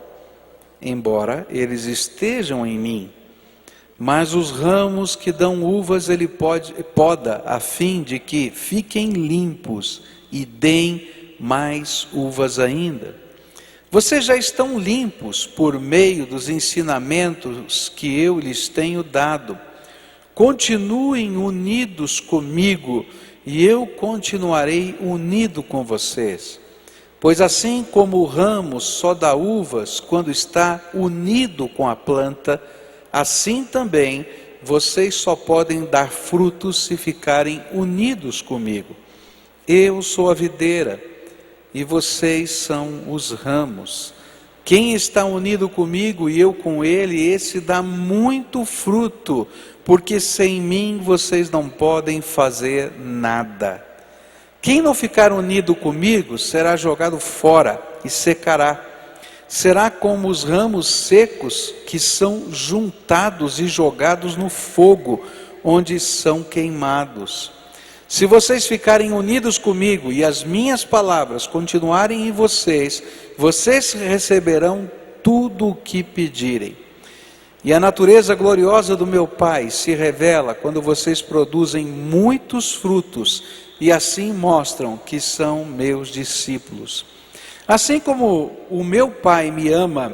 embora eles estejam em mim. Mas os ramos que dão uvas ele poda, a fim de que fiquem limpos e deem mais uvas ainda. Vocês já estão limpos por meio dos ensinamentos que eu lhes tenho dado. Continuem unidos comigo e eu continuarei unido com vocês. Pois assim como o ramo só dá uvas quando está unido com a planta, assim também vocês só podem dar frutos se ficarem unidos comigo. Eu sou a videira e vocês são os ramos. Quem está unido comigo e eu com ele, esse dá muito fruto, porque sem mim vocês não podem fazer nada. Quem não ficar unido comigo será jogado fora e secará. será como os ramos secos que são juntados e jogados no fogo, onde são queimados. Se vocês ficarem unidos comigo e as minhas palavras continuarem em vocês, vocês receberão tudo o que pedirem. E a natureza gloriosa do meu Pai se revela quando vocês produzem muitos frutos e assim mostram que são meus discípulos. Assim como o meu Pai me ama,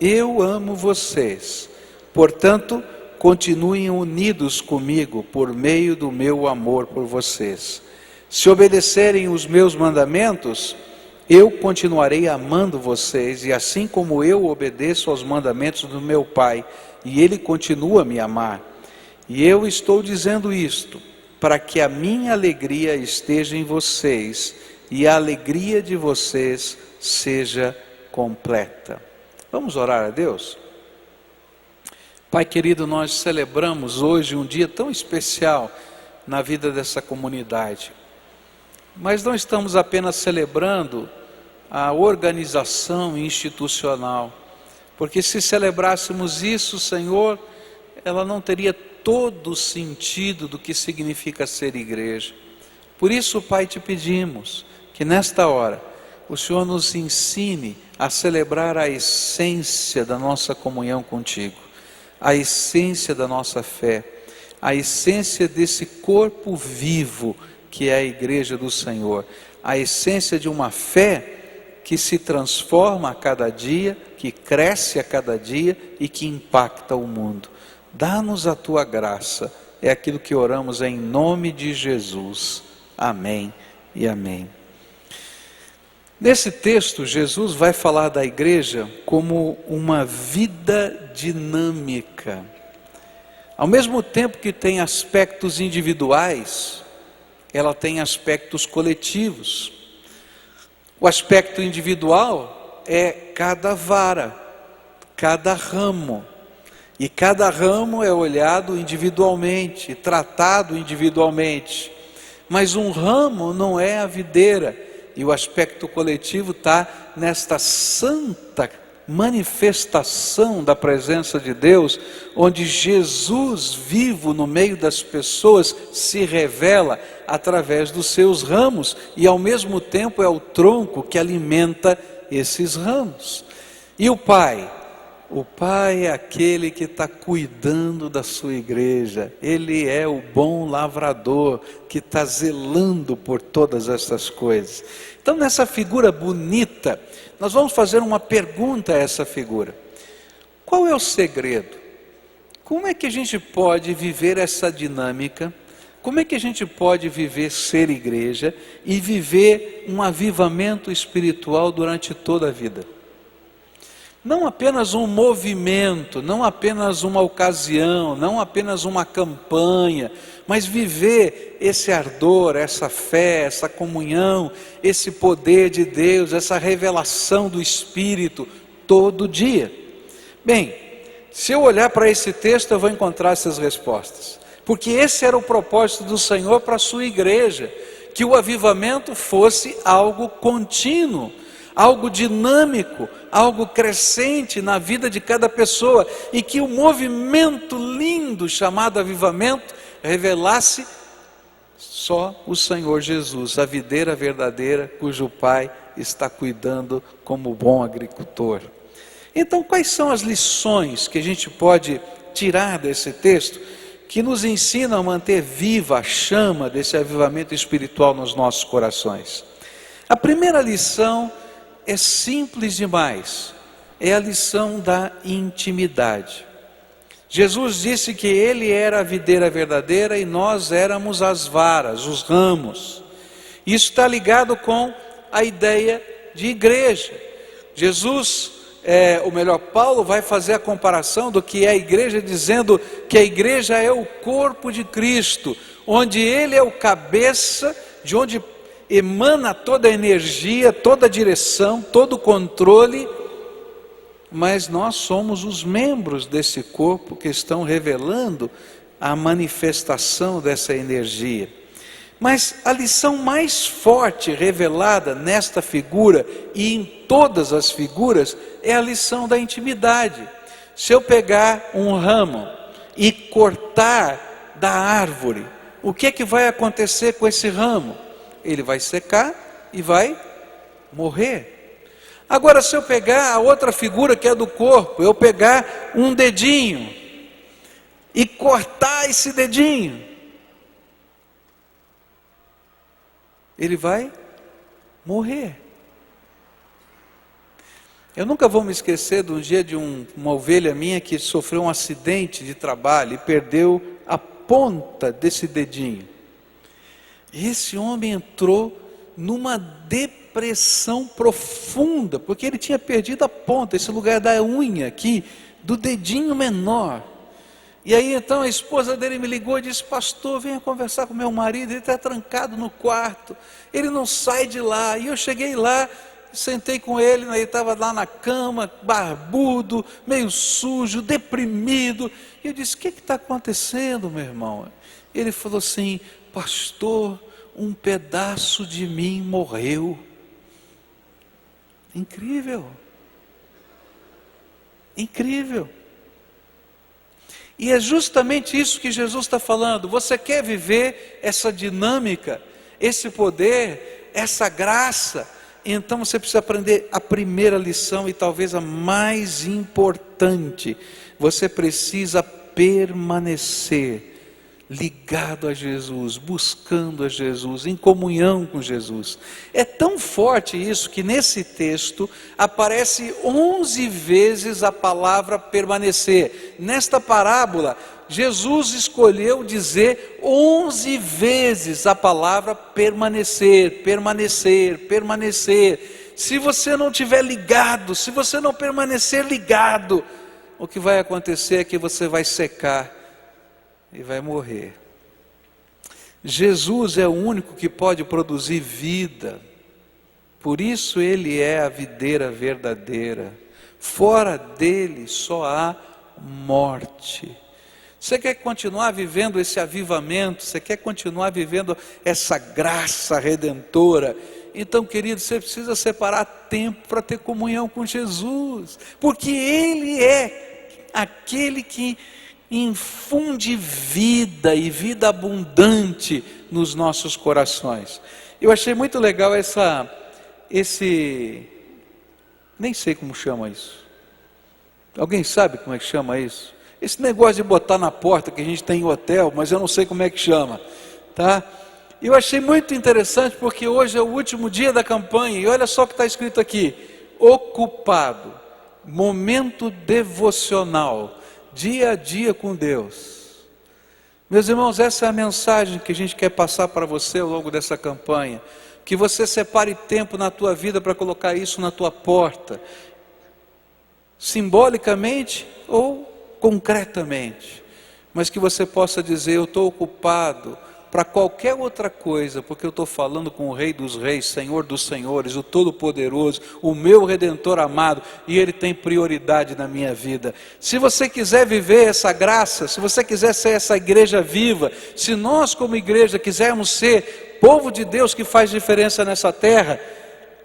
eu amo vocês. Portanto, continuem unidos comigo por meio do meu amor por vocês. Se obedecerem os meus mandamentos, eu continuarei amando vocês, e assim como eu obedeço aos mandamentos do meu Pai, e Ele continua a me amar. E eu estou dizendo isto, para que a minha alegria esteja em vocês, e a alegria de vocês seja completa. Vamos orar a Deus? Pai querido, nós celebramos hoje um dia tão especial na vida dessa comunidade. Mas não estamos apenas celebrando a organização institucional, porque se celebrássemos isso, Senhor, ela não teria todo o sentido do que significa ser igreja. Por isso, Pai, te pedimos que nesta hora o Senhor nos ensine a celebrar a essência da nossa comunhão contigo, a essência da nossa fé, a essência desse corpo vivo que é a igreja do Senhor, a essência de uma fé que se transforma a cada dia, que cresce a cada dia e que impacta o mundo. Dá-nos a tua graça, é aquilo que oramos em nome de Jesus. Amém e amém. Nesse texto, Jesus vai falar da igreja como uma vida dinâmica. Ao mesmo tempo que tem aspectos individuais, ela tem aspectos coletivos. O aspecto individual é cada vara, cada ramo. E cada ramo é olhado individualmente, tratado individualmente. Mas um ramo não é a videira. E o aspecto coletivo está nesta santa manifestação da presença de Deus, onde Jesus vivo no meio das pessoas se revela através dos seus ramos e ao mesmo tempo é o tronco que alimenta esses ramos. E o Pai é aquele que está cuidando da sua igreja. Ele é o bom lavrador que está zelando por todas essas coisas. Então, nessa figura bonita, nós vamos fazer uma pergunta a essa figura. Qual é o segredo? Como é que a gente pode viver essa dinâmica? Como é que a gente pode viver ser igreja e viver um avivamento espiritual durante toda a vida? Não apenas um movimento, não apenas uma ocasião, não apenas uma campanha, mas viver esse ardor, essa fé, essa comunhão, esse poder de Deus, essa revelação do Espírito todo dia. Bem, se eu olhar para esse texto eu vou encontrar essas respostas, porque esse era o propósito do Senhor para a sua igreja, que o avivamento fosse algo contínuo, algo dinâmico, algo crescente na vida de cada pessoa, e que o movimento lindo chamado avivamento revelasse só o Senhor Jesus, a videira verdadeira, cujo Pai está cuidando como bom agricultor. Então, quais são as lições que a gente pode tirar desse texto, que nos ensinam a manter viva a chama desse avivamento espiritual nos nossos corações? A primeira lição é simples demais, é a lição da intimidade. Jesus disse que Ele era a videira verdadeira e nós éramos as varas, os ramos. Isso está ligado com a ideia de igreja. Paulo vai fazer a comparação do que é a igreja, dizendo que a igreja é o corpo de Cristo, onde Ele é o cabeça, de onde emana toda a energia, toda a direção, todo o controle, mas nós somos os membros desse corpo que estão revelando a manifestação dessa energia. Mas a lição mais forte revelada nesta figura e em todas as figuras é a lição da intimidade. Se eu pegar um ramo e cortar da árvore, o que é que vai acontecer com esse ramo? Ele vai secar e vai morrer. Agora, se eu pegar a outra figura que é do corpo, eu pegar um dedinho e cortar esse dedinho, ele vai morrer. Eu nunca vou me esquecer de um dia de uma ovelha minha que sofreu um acidente de trabalho e perdeu a ponta desse dedinho. Esse homem entrou numa depressão profunda, porque ele tinha perdido a ponta, esse lugar da unha aqui, do dedinho menor. E aí então a esposa dele me ligou e disse: pastor, venha conversar com meu marido, ele está trancado no quarto, ele não sai de lá. E eu cheguei lá, sentei com ele, ele estava lá na cama, barbudo, meio sujo, deprimido. E eu disse: o que está acontecendo, meu irmão? Ele falou assim: pastor, um pedaço de mim morreu. Incrível, incrível. E é justamente isso que Jesus está falando. Você quer viver essa dinâmica, esse poder, essa graça? Então você precisa aprender a primeira lição e talvez a mais importante. Você precisa permanecer ligado a Jesus, buscando a Jesus, em comunhão com Jesus. É tão forte isso que nesse texto aparece 11 vezes a palavra permanecer. Nesta parábola, Jesus escolheu dizer 11 vezes a palavra permanecer, permanecer, permanecer. Se você não estiver ligado, se você não permanecer ligado, o que vai acontecer é que você vai secar e vai morrer. Jesus é o único que pode produzir vida, por isso ele é a videira verdadeira. Fora dele só há morte. Você quer continuar vivendo esse avivamento? Você quer continuar vivendo essa graça redentora? Então, querido, você precisa separar tempo para ter comunhão com Jesus, porque ele é aquele que infunde vida e vida abundante nos nossos corações. Eu achei muito legal nem sei como chama isso. Alguém sabe como é que chama isso? Esse negócio de botar na porta que a gente tem em hotel, mas eu não sei como é que chama, tá? Eu achei muito interessante porque hoje é o último dia da campanha e olha só o que está escrito aqui: ocupado, momento devocional, dia a dia com Deus. Meus irmãos, essa é a mensagem que a gente quer passar para você ao longo dessa campanha. Que você separe tempo na tua vida para colocar isso na tua porta, simbolicamente ou concretamente, mas que você possa dizer: eu estou ocupado para qualquer outra coisa, porque eu estou falando com o Rei dos Reis, Senhor dos Senhores, o Todo-Poderoso, o meu Redentor amado, e Ele tem prioridade na minha vida. Se você quiser viver essa graça, se você quiser ser essa igreja viva, se nós como igreja quisermos ser povo de Deus que faz diferença nessa terra,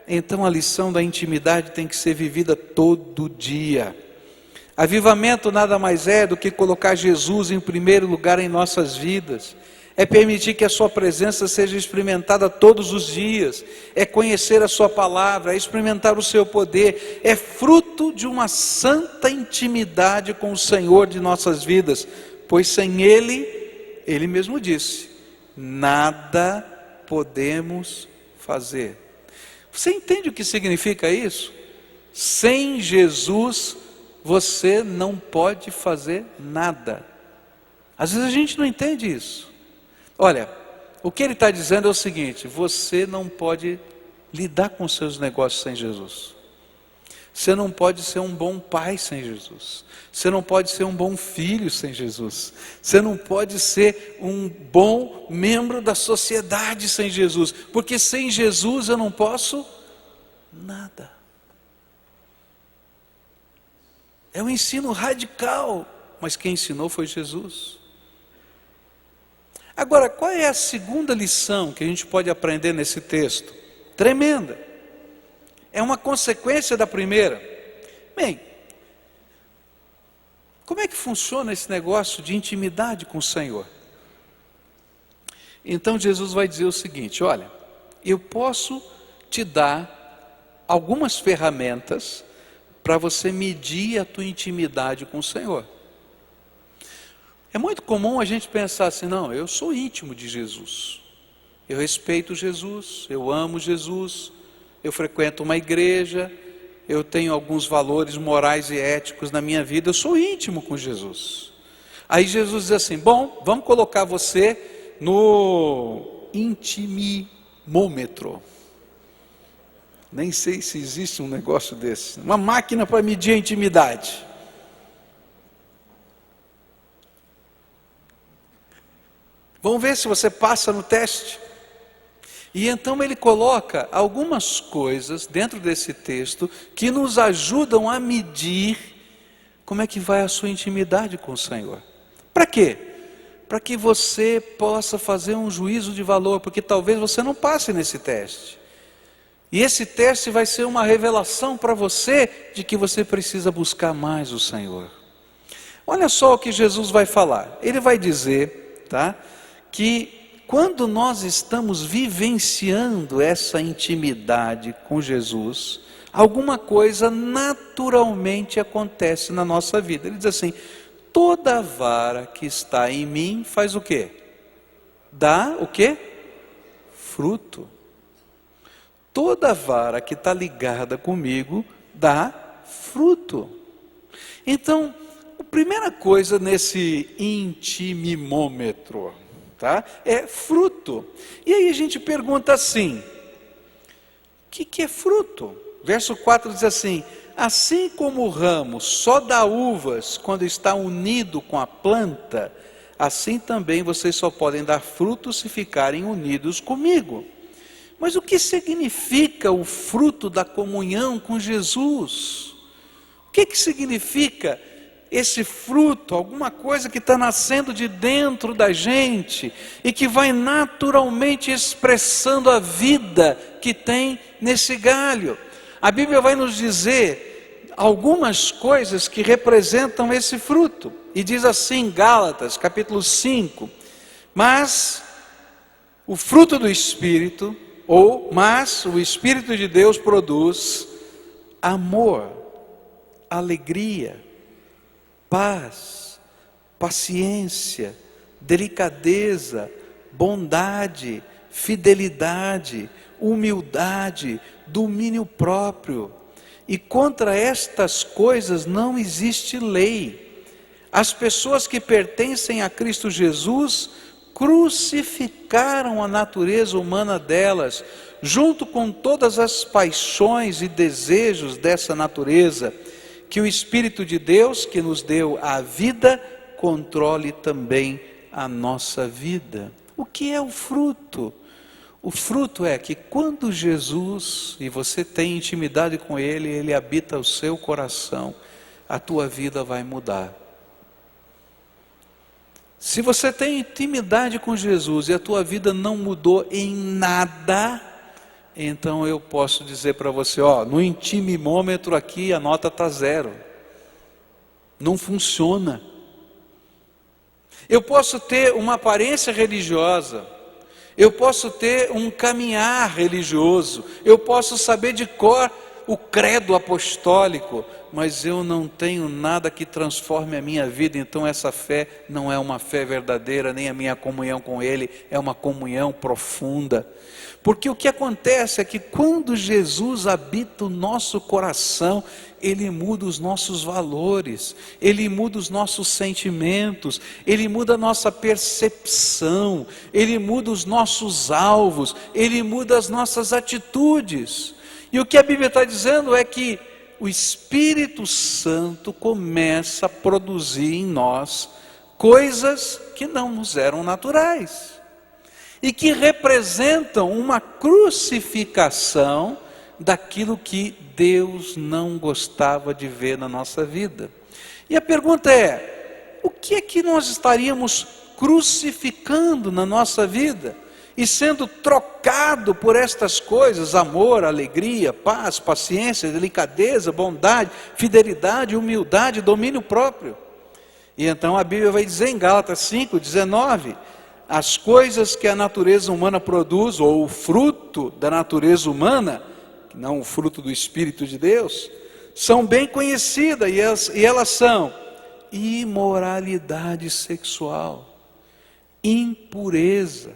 então a lição da intimidade tem que ser vivida todo dia. Avivamento nada mais é do que colocar Jesus em primeiro lugar em nossas vidas. É permitir que a sua presença seja experimentada todos os dias, é conhecer a sua palavra, é experimentar o seu poder, é fruto de uma santa intimidade com o Senhor de nossas vidas, pois sem Ele, Ele mesmo disse, nada podemos fazer. Você entende o que significa isso? Sem Jesus, você não pode fazer nada. Às vezes a gente não entende isso. Olha, o que ele está dizendo é o seguinte: você não pode lidar com os seus negócios sem Jesus. Você não pode ser um bom pai sem Jesus. Você não pode ser um bom filho sem Jesus. Você não pode ser um bom membro da sociedade sem Jesus. Porque sem Jesus eu não posso nada. É um ensino radical, mas quem ensinou foi Jesus. Agora, qual é a segunda lição que a gente pode aprender nesse texto? Tremenda. É uma consequência da primeira. Bem, como é que funciona esse negócio de intimidade com o Senhor? Então Jesus vai dizer o seguinte: olha, eu posso te dar algumas ferramentas para você medir a tua intimidade com o Senhor. É muito comum a gente pensar assim: não, eu sou íntimo de Jesus, eu respeito Jesus, eu amo Jesus, eu frequento uma igreja, eu tenho alguns valores morais e éticos na minha vida, eu sou íntimo com Jesus. Aí Jesus diz assim: bom, vamos colocar você no intimimômetro. Nem sei se existe um negócio desse, uma máquina para medir a intimidade. Vamos ver se você passa no teste. E então ele coloca algumas coisas dentro desse texto que nos ajudam a medir como é que vai a sua intimidade com o Senhor. Para quê? Para que você possa fazer um juízo de valor, porque talvez você não passe nesse teste. E esse teste vai ser uma revelação para você de que você precisa buscar mais o Senhor. Olha só o que Jesus vai falar. Ele vai dizer, tá, que quando nós estamos vivenciando essa intimidade com Jesus, alguma coisa naturalmente acontece na nossa vida. Ele diz assim: toda vara que está em mim faz o quê? Dá o quê? Fruto. Toda vara que está ligada comigo dá fruto. Então, a primeira coisa nesse intimimômetro, tá, é fruto. E aí a gente pergunta assim: o que é fruto? Verso 4 diz assim: assim como o ramo só dá uvas quando está unido com a planta, assim também vocês só podem dar fruto se ficarem unidos comigo. Mas o que significa o fruto da comunhão com Jesus? O que significa esse fruto? Alguma coisa que está nascendo de dentro da gente e que vai naturalmente expressando a vida que tem nesse galho. A Bíblia vai nos dizer algumas coisas que representam esse fruto. E diz assim, Gálatas, capítulo 5, mas o fruto do Espírito, mas o Espírito de Deus produz amor, alegria, paz, paciência, delicadeza, bondade, fidelidade, humildade, domínio próprio. E contra estas coisas não existe lei. As pessoas que pertencem a Cristo Jesus crucificaram a natureza humana delas, junto com todas as paixões e desejos dessa natureza, que o Espírito de Deus, que nos deu a vida, controle também a nossa vida. O que é o fruto? O fruto é que quando Jesus, e você tem intimidade com Ele, Ele habita o seu coração, a tua vida vai mudar. Se você tem intimidade com Jesus e a tua vida não mudou em nada, então eu posso dizer para você, no intimimômetro aqui a nota está 0. Não funciona. Eu posso ter uma aparência religiosa, eu posso ter um caminhar religioso, eu posso saber de cor o credo apostólico, mas eu não tenho nada que transforme a minha vida, então essa fé não é uma fé verdadeira, nem a minha comunhão com Ele é uma comunhão profunda. Porque o que acontece é que quando Jesus habita o nosso coração, Ele muda os nossos valores, Ele muda os nossos sentimentos, Ele muda a nossa percepção, Ele muda os nossos alvos, Ele muda as nossas atitudes. E o que a Bíblia está dizendo é que o Espírito Santo começa a produzir em nós coisas que não nos eram naturais e que representam uma crucificação daquilo que Deus não gostava de ver na nossa vida. E a pergunta é: o que é que nós estaríamos crucificando na nossa vida e sendo trocado por estas coisas: amor, alegria, paz, paciência, delicadeza, bondade, fidelidade, humildade, domínio próprio. E então a Bíblia vai dizer em Gálatas 5:19, as coisas que a natureza humana produz, ou o fruto da natureza humana, não o fruto do Espírito de Deus, são bem conhecidas, e elas são imoralidade sexual, impureza,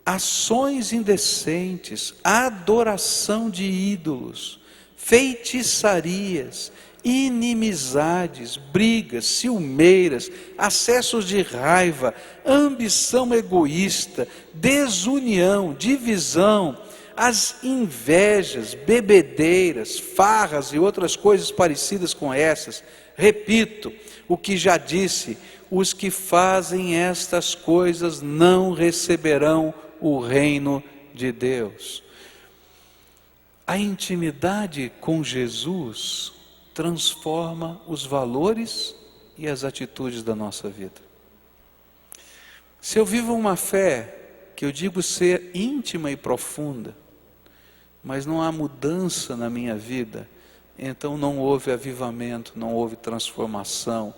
ações indecentes, adoração de ídolos, feitiçarias, inimizades, brigas, ciumeiras, acessos de raiva, ambição egoísta, desunião, divisão, as invejas, bebedeiras, farras e outras coisas parecidas com essas. Repito o que já disse: os que fazem estas coisas não receberão o reino de Deus. A intimidade com Jesus transforma os valores e as atitudes da nossa vida. Se eu vivo uma fé que eu digo ser íntima e profunda, mas não há mudança na minha vida, então não houve avivamento, não houve transformação,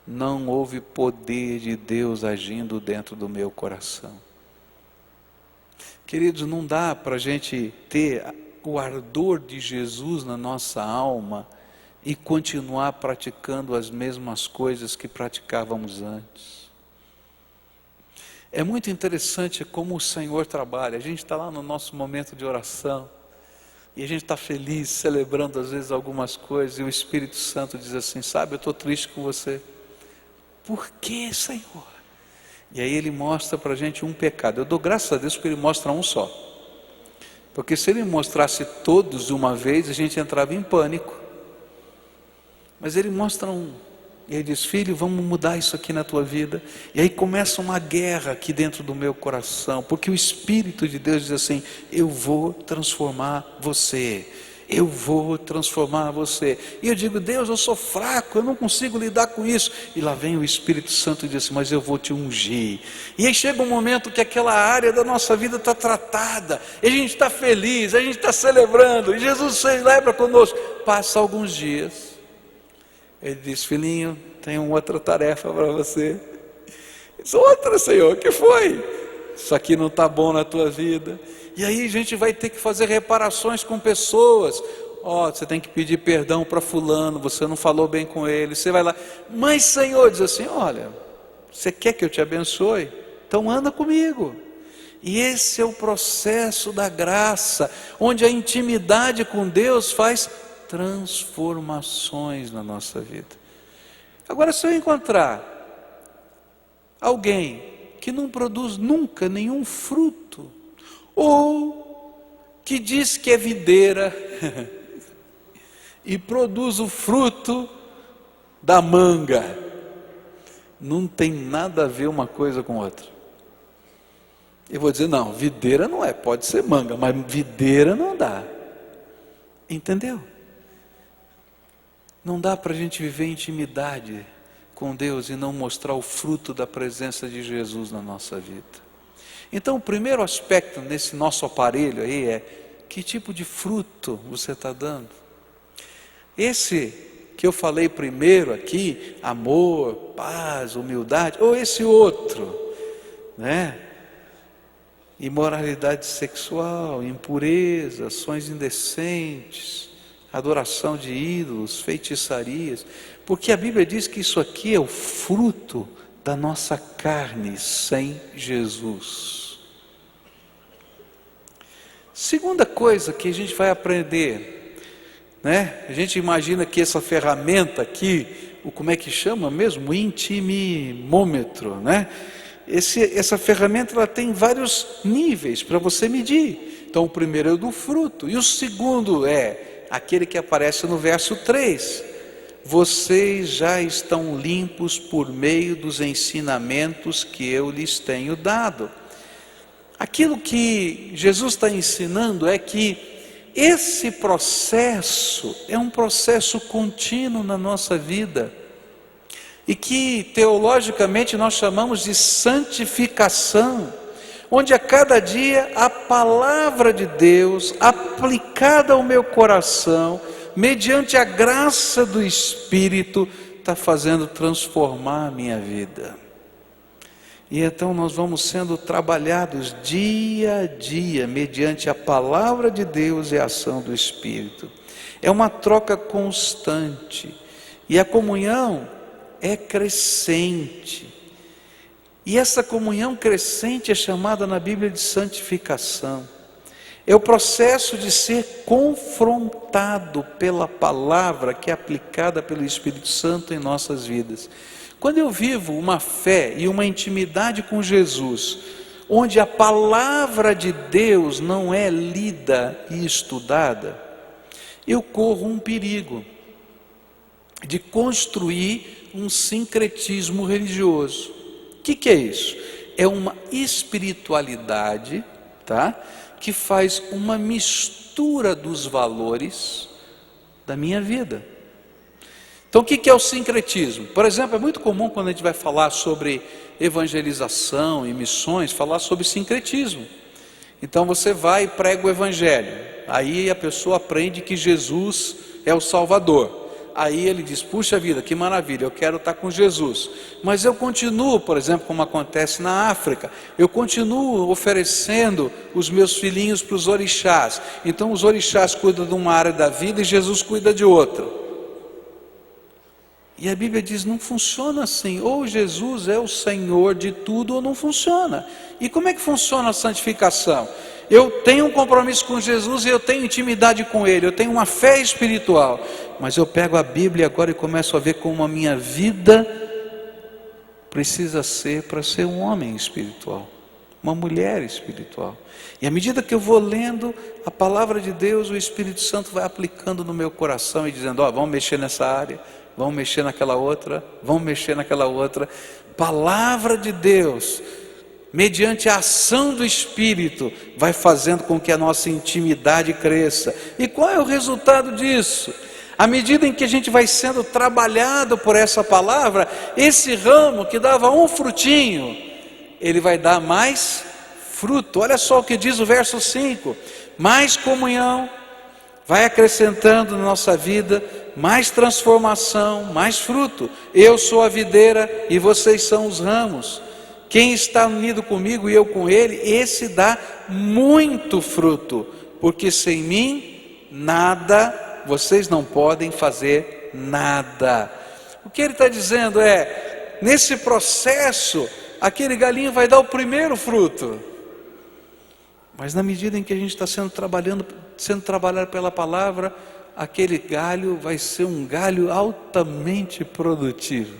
não houve poder de Deus agindo dentro do meu coração. Queridos, não dá para a gente ter o ardor de Jesus na nossa alma e continuar praticando as mesmas coisas que praticávamos antes. É muito interessante como o Senhor trabalha. A gente está lá no nosso momento de oração e a gente está feliz, celebrando às vezes algumas coisas, e o Espírito Santo diz assim: sabe, eu estou triste com você. Por que, Senhor? E aí Ele mostra para a gente um pecado. Eu dou graças a Deus porque Ele mostra um só, porque se Ele mostrasse todos de uma vez, a gente entrava em pânico. Mas Ele mostra um, e Ele diz: filho, vamos mudar isso aqui na tua vida. E aí começa uma guerra aqui dentro do meu coração, porque o Espírito de Deus diz assim: eu vou transformar você, eu vou transformar você. E eu digo: Deus, eu sou fraco, eu não consigo lidar com isso. E lá vem o Espírito Santo e diz assim: mas eu vou te ungir. E aí chega um momento que aquela área da nossa vida está tratada, e a gente está feliz, a gente está celebrando, e Jesus celebra conosco. Passa alguns dias, Ele diz: filhinho, tem uma outra tarefa para você. Diz: outra, Senhor, o que foi? Isso aqui não está bom na tua vida. E aí a gente vai ter que fazer reparações com pessoas. Você tem que pedir perdão para fulano, você não falou bem com ele. Você vai lá, mas Senhor, diz assim: olha, você quer que eu te abençoe? Então anda comigo. E esse é o processo da graça, onde a intimidade com Deus faz transformações na nossa vida. Agora, se eu encontrar alguém que não produz nunca nenhum fruto, ou que diz que é videira e produz o fruto da manga, não tem nada a ver uma coisa com outra. Eu vou dizer: não, videira não é, pode ser manga, mas videira não dá. Entendeu? Não dá para a gente viver intimidade com Deus e não mostrar o fruto da presença de Jesus na nossa vida. Então, o primeiro aspecto nesse nosso aparelho aí é: que tipo de fruto você está dando? Esse que eu falei primeiro aqui, amor, paz, humildade, ou esse outro, né? Imoralidade sexual, impureza, ações indecentes, adoração de ídolos, feitiçarias, porque a Bíblia diz que isso aqui é o fruto da nossa carne sem Jesus. Segunda coisa que a gente vai aprender, né? A gente imagina que essa ferramenta aqui, como é que chama mesmo? O intimimômetro, né? Essa ferramenta ela tem vários níveis para você medir. Então o primeiro é o do fruto, e o segundo é aquele que aparece no verso 3: vocês já estão limpos por meio dos ensinamentos que eu lhes tenho dado. Aquilo que Jesus está ensinando é que esse processo é um processo contínuo na nossa vida. e que teologicamente nós chamamos de santificação, onde a cada dia a palavra de Deus aplicada ao meu coração, mediante a graça do Espírito, está fazendo transformar a minha vida. E então nós vamos sendo trabalhados dia a dia, mediante a palavra de Deus e a ação do Espírito. É uma troca constante, e a comunhão é crescente. E essa comunhão crescente é chamada na Bíblia de santificação. É o processo de ser confrontado pela palavra que é aplicada pelo Espírito Santo em nossas vidas. Quando eu vivo uma fé e uma intimidade com Jesus, onde a palavra de Deus não é lida e estudada, eu corro um perigo de construir um sincretismo religioso. O que é isso? É uma espiritualidade, tá? Que faz uma mistura dos valores da minha vida. Então o que é o sincretismo? Por exemplo, é muito comum quando a gente vai falar sobre evangelização e missões, falar sobre sincretismo. Então você vai e prega o evangelho, aí a pessoa aprende que Jesus é o Salvador. Aí ele diz, puxa vida, que maravilha, eu quero estar com Jesus. Mas eu continuo, por exemplo, como acontece na África, eu continuo oferecendo os meus filhinhos para os orixás. Então os orixás cuidam de uma área da vida e Jesus cuida de outra. E a Bíblia diz, não funciona assim. Ou Jesus é o Senhor de tudo, ou não funciona. E como é que funciona a santificação? Eu tenho um compromisso com Jesus e eu tenho intimidade com Ele, eu tenho uma fé espiritual, mas eu pego a Bíblia agora e começo a ver como a minha vida precisa ser para ser um homem espiritual, uma mulher espiritual. E à medida que eu vou lendo a palavra de Deus, o Espírito Santo vai aplicando no meu coração e dizendo, ó, vamos mexer nessa área, vamos mexer naquela outra, vamos mexer naquela outra. Palavra de Deus, mediante a ação do Espírito, vai fazendo com que a nossa intimidade cresça. E qual é o resultado disso? À medida em que a gente vai sendo trabalhado por essa palavra, esse ramo que dava um frutinho, ele vai dar mais fruto. Olha só o que diz o verso 5: mais comunhão, vai acrescentando na nossa vida, mais transformação, mais fruto. Eu sou a videira e vocês são os ramos. Quem está unido comigo e eu com ele, esse dá muito fruto, porque sem mim nada, vocês não podem fazer nada. O que ele está dizendo é, nesse processo, aquele galinho vai dar o primeiro fruto, mas na medida em que a gente está sendo trabalhado pela palavra, aquele galho vai ser um galho altamente produtivo.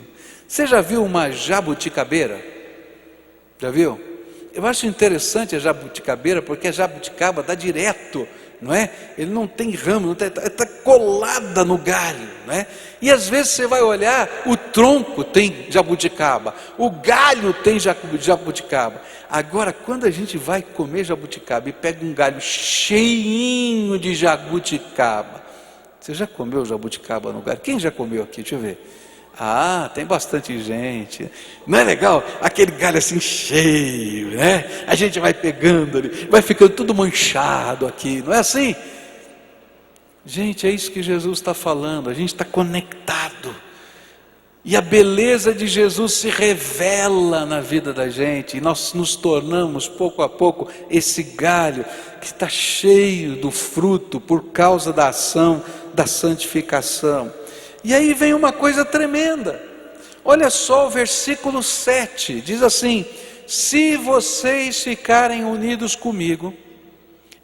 Você já viu uma jabuticabeira? Já viu? Eu acho interessante a jabuticabeira, porque a jabuticaba dá direto, não é? Ele não tem ramo, está colada no galho, não é? E às vezes você vai olhar, o tronco tem jabuticaba, o galho tem jabuticaba. Agora, quando a gente vai comer jabuticaba e pega um galho cheinho de jabuticaba, você já comeu jabuticaba no galho? Quem já comeu aqui? Deixa eu ver. Ah, tem bastante gente. Não é legal? Aquele galho assim cheio, né? A gente vai pegando ali, vai ficando tudo manchado aqui, não é assim? Gente, é isso que Jesus está falando. A gente está conectado, e a beleza de Jesus se revela na vida da gente, e nós nos tornamos pouco a pouco esse galho que está cheio do fruto por causa da ação da santificação. E aí vem uma coisa tremenda. Olha só o versículo 7, diz assim: se vocês ficarem unidos comigo,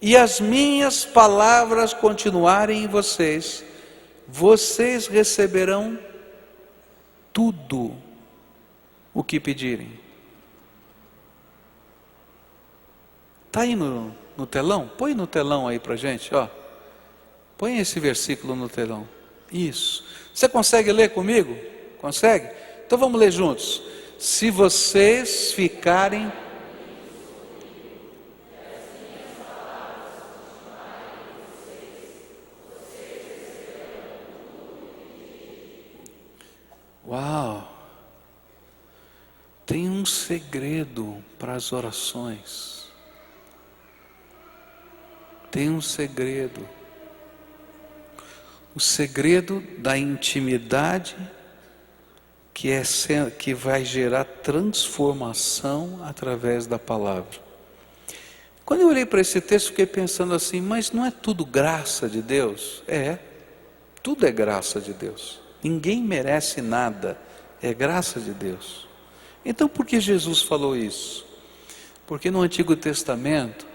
e as minhas palavras continuarem em vocês, vocês receberão tudo o que pedirem. Está aí no telão? Põe no telão aí para a gente, ó. Põe esse versículo no telão. Isso. Você consegue ler comigo? Consegue? Então vamos ler juntos. Se vocês ficarem... Uau! tem um segredo para as orações. Tem um segredo. O segredo da intimidade que vai gerar transformação através da palavra. Quando eu olhei para esse texto, fiquei pensando assim, mas não é tudo graça de Deus? É, tudo é graça de Deus. Ninguém merece nada, é graça de Deus. Então por que Jesus falou isso? Porque no Antigo Testamento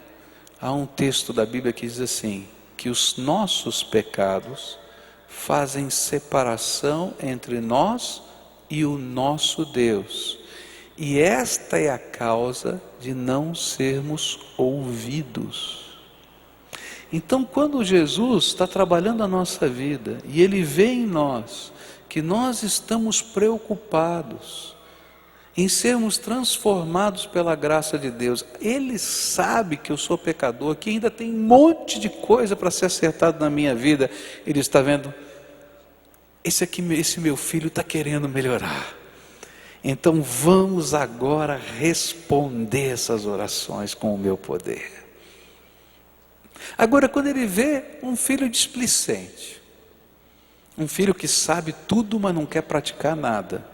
há um texto da Bíblia que diz assim, que os nossos pecados fazem separação entre nós e o nosso Deus. E esta é a causa de não sermos ouvidos. Então, quando Jesus está trabalhando a nossa vida e Ele vê em nós que nós estamos preocupados em sermos transformados pela graça de Deus, Ele sabe que eu sou pecador, que ainda tem um monte de coisa para ser acertado na minha vida. Ele está vendo, esse meu filho está querendo melhorar. Então vamos agora responder essas orações com o meu poder. Agora, quando ele vê um filho displicente, um filho que sabe tudo, mas não quer praticar nada,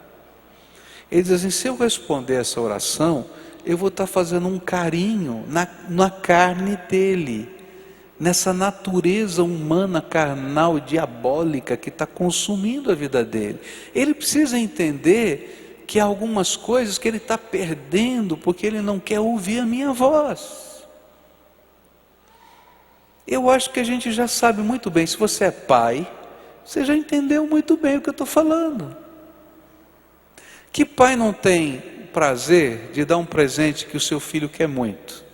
ele diz assim, se eu responder essa oração, eu vou estar fazendo um carinho na carne dele, nessa natureza humana, carnal, diabólica, que está consumindo a vida dele. Ele precisa entender que há algumas coisas que ele está perdendo, porque ele não quer ouvir a minha voz. Eu acho que a gente já sabe muito bem, se você é pai, você já entendeu muito bem o que eu estou falando. Que pai não tem prazer de dar um presente que o seu filho quer muito?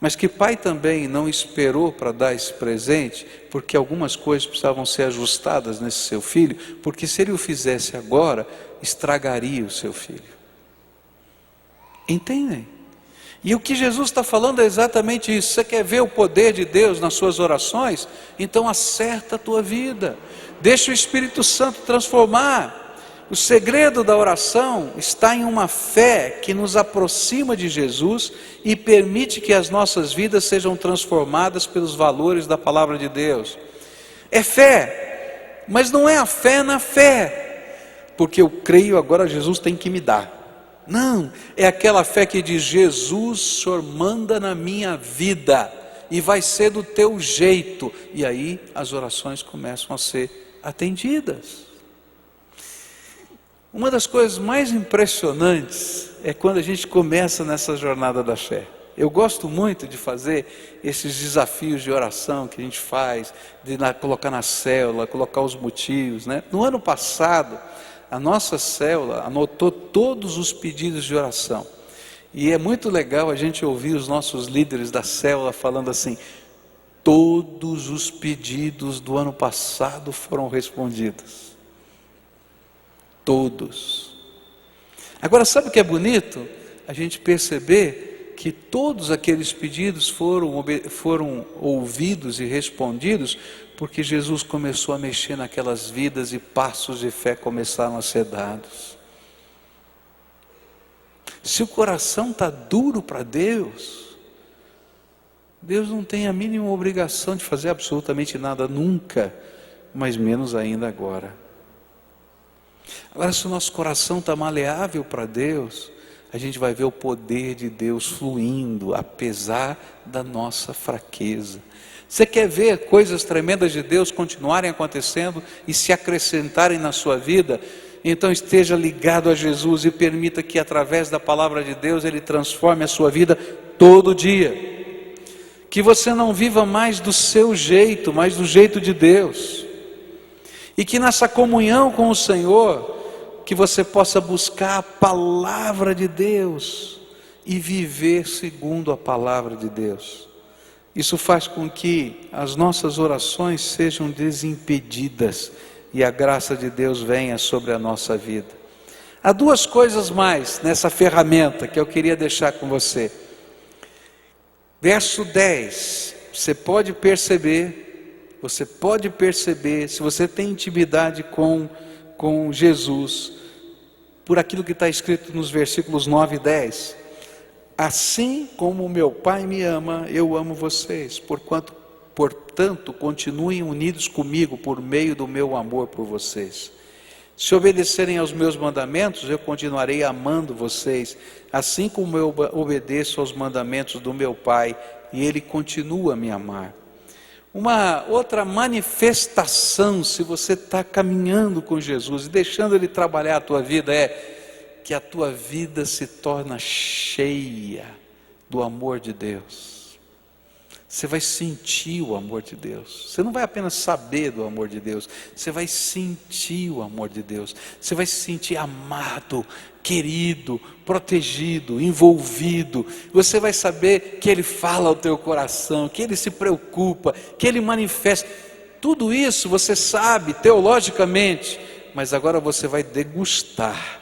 Mas que pai também não esperou para dar esse presente, porque algumas coisas precisavam ser ajustadas nesse seu filho, porque se ele o fizesse agora, estragaria o seu filho. Entendem? E o que Jesus está falando é exatamente isso. Você quer ver o poder de Deus nas suas orações? Então acerta a tua vida, deixa o Espírito Santo transformar. O segredo da oração está em uma fé que nos aproxima de Jesus e permite que as nossas vidas sejam transformadas pelos valores da palavra de Deus. É fé, mas não é a fé na fé, porque eu creio agora Jesus tem que me dar. Não, é aquela fé que diz, Jesus, o Senhor manda na minha vida e vai ser do teu jeito. E aí as orações começam a ser atendidas. Uma das coisas mais impressionantes é quando a gente começa nessa jornada da fé. Eu gosto muito de fazer esses desafios de oração que a gente faz, de colocar na célula, colocar os motivos, né? No ano passado, a nossa célula anotou todos os pedidos de oração. E é muito legal a gente ouvir os nossos líderes da célula falando assim, todos os pedidos do ano passado foram respondidos. Todos. Agora, sabe o que é bonito? A gente perceber que todos aqueles pedidos foram ouvidos e respondidos, porque Jesus começou a mexer naquelas vidas e passos de fé começaram a ser dados. Se o coração está duro para Deus, Deus não tem a mínima obrigação de fazer absolutamente nada nunca, mas menos ainda agora. Agora, se o nosso coração está maleável para Deus, a gente vai ver o poder de Deus fluindo, apesar da nossa fraqueza. Você quer ver coisas tremendas de Deus continuarem acontecendo e se acrescentarem na sua vida? Então esteja ligado a Jesus e permita que através da palavra de Deus Ele transforme a sua vida todo dia. Que você não viva mais do seu jeito, mas do jeito de Deus. E que nessa comunhão com o Senhor, que você possa buscar a palavra de Deus e viver segundo a palavra de Deus. Isso faz com que as nossas orações sejam desimpedidas e a graça de Deus venha sobre a nossa vida. Há duas coisas mais nessa ferramenta que eu queria deixar com você. Verso 10, você pode perceber, se você tem intimidade com Jesus, por aquilo que está escrito nos versículos 9 e 10. Assim como meu Pai me ama, eu amo vocês, portanto, continuem unidos comigo por meio do meu amor por vocês. Se obedecerem aos meus mandamentos, eu continuarei amando vocês, assim como eu obedeço aos mandamentos do meu Pai, e Ele continua a me amar. Uma outra manifestação, se você está caminhando com Jesus e deixando Ele trabalhar a tua vida, é que a tua vida se torna cheia do amor de Deus. Você vai sentir o amor de Deus. Você não vai apenas saber do amor de Deus, você vai sentir o amor de Deus. Você vai se sentir amado, querido, protegido, envolvido. Você vai saber que Ele fala ao teu coração, que Ele se preocupa, que Ele manifesta. Tudo isso você sabe teologicamente, mas agora você vai degustar.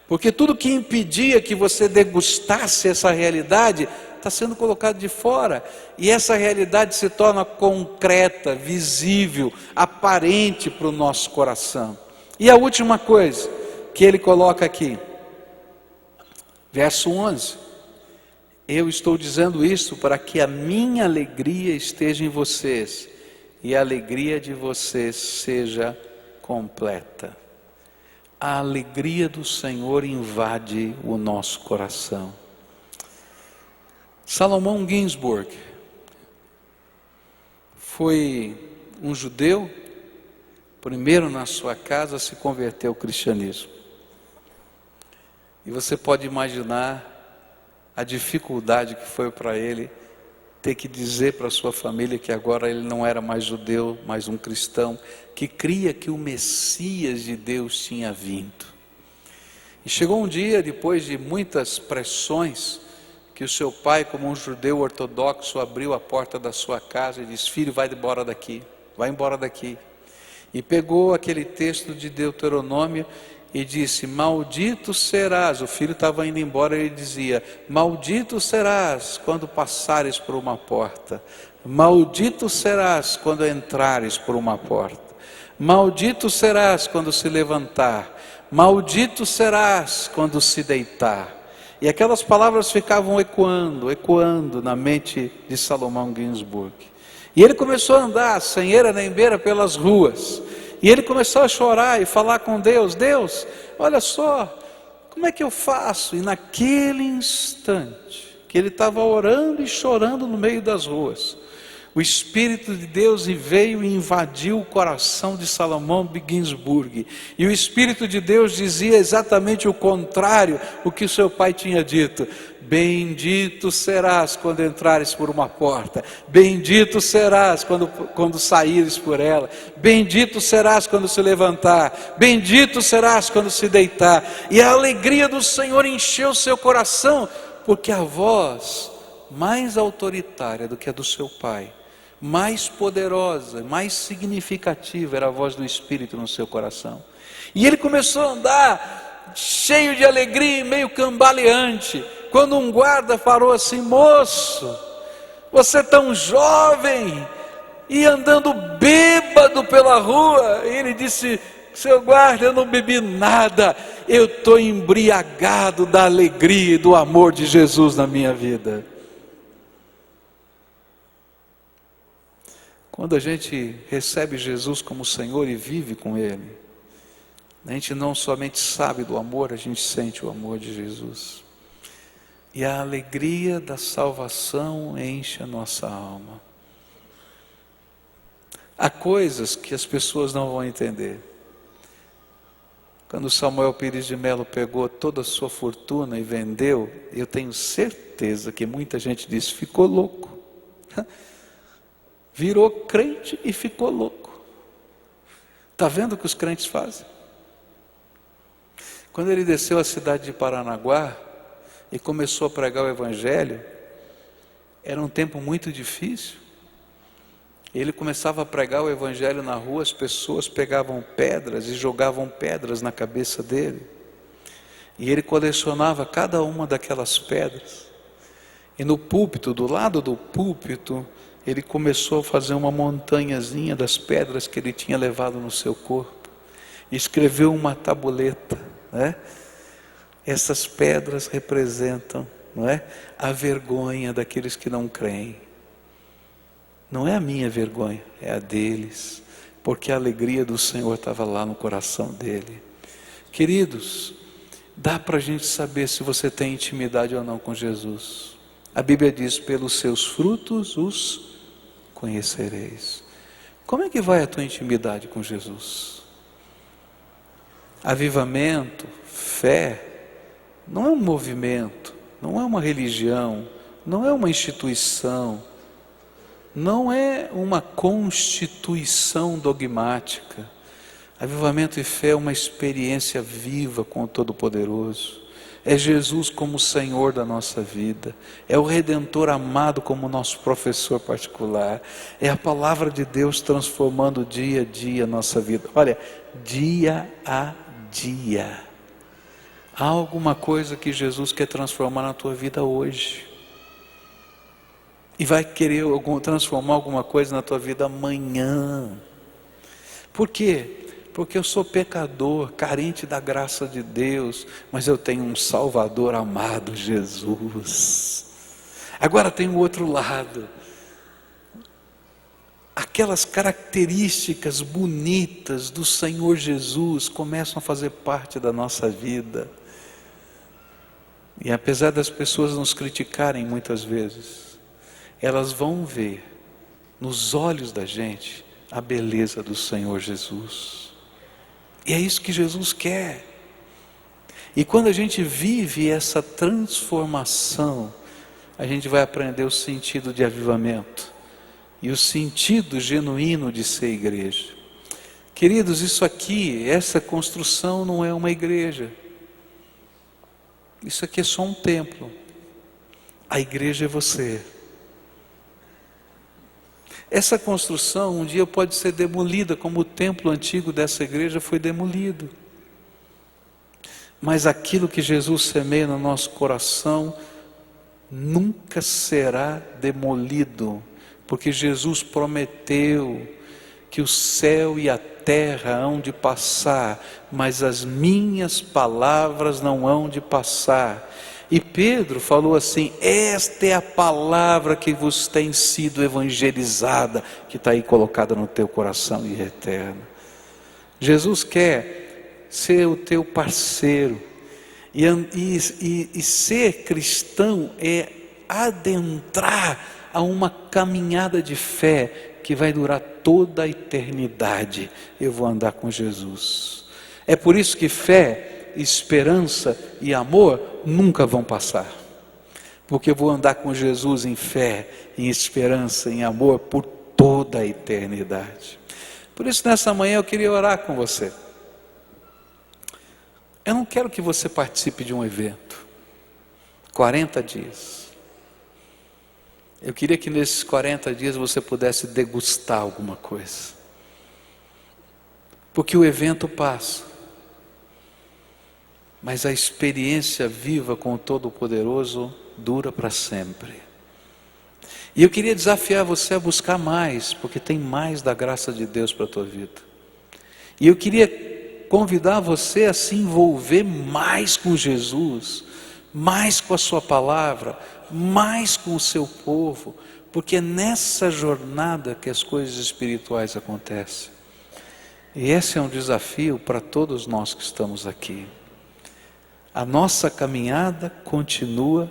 Porque tudo que impedia que você degustasse essa realidade está sendo colocado de fora, e essa realidade se torna concreta, visível, aparente para o nosso coração. E a última coisa que ele coloca aqui, verso 11: eu estou dizendo isso para que a minha alegria esteja em vocês, e a alegria de vocês seja completa. A alegria do Senhor invade o nosso coração. Salomão Ginsburg foi um judeu, primeiro na sua casa se converteu ao cristianismo. E você pode imaginar a dificuldade que foi para ele ter que dizer para sua família que agora ele não era mais judeu, mas um cristão, que cria que o Messias de Deus tinha vindo. E chegou um dia, depois de muitas pressões, que o seu pai, como um judeu ortodoxo, abriu a porta da sua casa e disse: filho, vai embora daqui, vai embora daqui. E pegou aquele texto de Deuteronômio e disse: maldito serás. O filho estava indo embora e ele dizia: maldito serás quando passares por uma porta, maldito serás quando entrares por uma porta, maldito serás quando se levantar, maldito serás quando se deitar. E aquelas palavras ficavam ecoando na mente de Salomão Ginsburg. E ele começou a andar sem eira nem beira pelas ruas. E ele começou a chorar e falar com Deus: Deus, olha só, como é que eu faço? E naquele instante que ele estava orando e chorando no meio das ruas, o Espírito de Deus veio e invadiu o coração de Salomão Ginsburg. E o Espírito de Deus dizia exatamente o contrário o que o seu pai tinha dito: bendito serás quando entrares por uma porta, bendito serás quando saíres por ela, bendito serás quando se levantar, bendito serás quando se deitar. E a alegria do Senhor encheu seu coração, porque a voz mais autoritária do que a do seu pai, mais poderosa, mais significativa, era a voz do Espírito no seu coração. E ele começou a andar cheio de alegria e meio cambaleante, quando um guarda parou assim: moço, você tão jovem e andando bêbado pela rua. E ele disse: seu guarda, eu não bebi nada, eu estou embriagado da alegria e do amor de Jesus na minha vida. Quando a gente recebe Jesus como Senhor e vive com Ele, a gente não somente sabe do amor, a gente sente o amor de Jesus. E a alegria da salvação enche a nossa alma. Há coisas que as pessoas não vão entender. Quando Samuel Pires de Melo pegou toda a sua fortuna e vendeu, eu tenho certeza que muita gente disse: ficou louco. Virou crente e ficou louco. Está vendo o que os crentes fazem? Quando ele desceu à cidade de Paranaguá e começou a pregar o Evangelho, era um tempo muito difícil. Ele começava a pregar o Evangelho na rua, as pessoas pegavam pedras e jogavam pedras na cabeça dele. E ele colecionava cada uma daquelas pedras. E no púlpito, do lado do púlpito, ele começou a fazer uma montanhazinha das pedras que ele tinha levado no seu corpo. Escreveu uma tabuleta, né? Essas pedras representam, não é, a vergonha daqueles que não creem. Não é a minha vergonha, é a deles, porque a alegria do Senhor estava lá no coração dele. Queridos, dá para a gente saber se você tem intimidade ou não com Jesus. A Bíblia diz: pelos seus frutos os conhecereis. Como é que vai a tua intimidade com Jesus? Avivamento, fé, não é um movimento, não é uma religião, não é uma instituição, não é uma constituição dogmática. Avivamento e fé é uma experiência viva com o Todo-Poderoso. É Jesus como Senhor da nossa vida. É o Redentor amado como nosso professor particular. É a palavra de Deus transformando dia a dia a nossa vida. Olha, dia a dia. Há alguma coisa que Jesus quer transformar na tua vida hoje. E vai querer transformar alguma coisa na tua vida amanhã. Por quê? Porque eu sou pecador, carente da graça de Deus, mas eu tenho um Salvador amado, Jesus. Agora tem o outro lado. Aquelas características bonitas do Senhor Jesus começam a fazer parte da nossa vida. E apesar das pessoas nos criticarem muitas vezes, elas vão ver nos olhos da gente a beleza do Senhor Jesus. E é isso que Jesus quer. E quando a gente vive essa transformação, a gente vai aprender o sentido de avivamento e o sentido genuíno de ser igreja. Queridos, isso aqui, essa construção não é uma igreja. Isso aqui é só um templo. A igreja é você. Essa construção um dia pode ser demolida, como o templo antigo dessa igreja foi demolido. Mas aquilo que Jesus semeia no nosso coração nunca será demolido, porque Jesus prometeu que o céu e a terra hão de passar, mas as minhas palavras não hão de passar. E Pedro falou assim: esta é a palavra que vos tem sido evangelizada, que está aí colocada no teu coração e é eterna. Jesus quer ser o teu parceiro, e ser cristão é adentrar a uma caminhada de fé que vai durar toda a eternidade. Eu vou andar com Jesus. É por isso que fé, esperança e amor nunca vão passar, porque eu vou andar com Jesus em fé, em esperança, em amor por toda a eternidade. Por isso nessa manhã eu queria orar com você. Eu não quero que você participe de um evento 40 dias. Eu queria que nesses 40 dias você pudesse degustar alguma coisa, porque o evento passa, mas a experiência viva com o Todo-Poderoso dura para sempre. E eu queria desafiar você a buscar mais, porque tem mais da graça de Deus para a tua vida. E eu queria convidar você a se envolver mais com Jesus, mais com a sua palavra, mais com o seu povo, porque é nessa jornada que as coisas espirituais acontecem. E esse é um desafio para todos nós que estamos aqui. A nossa caminhada continua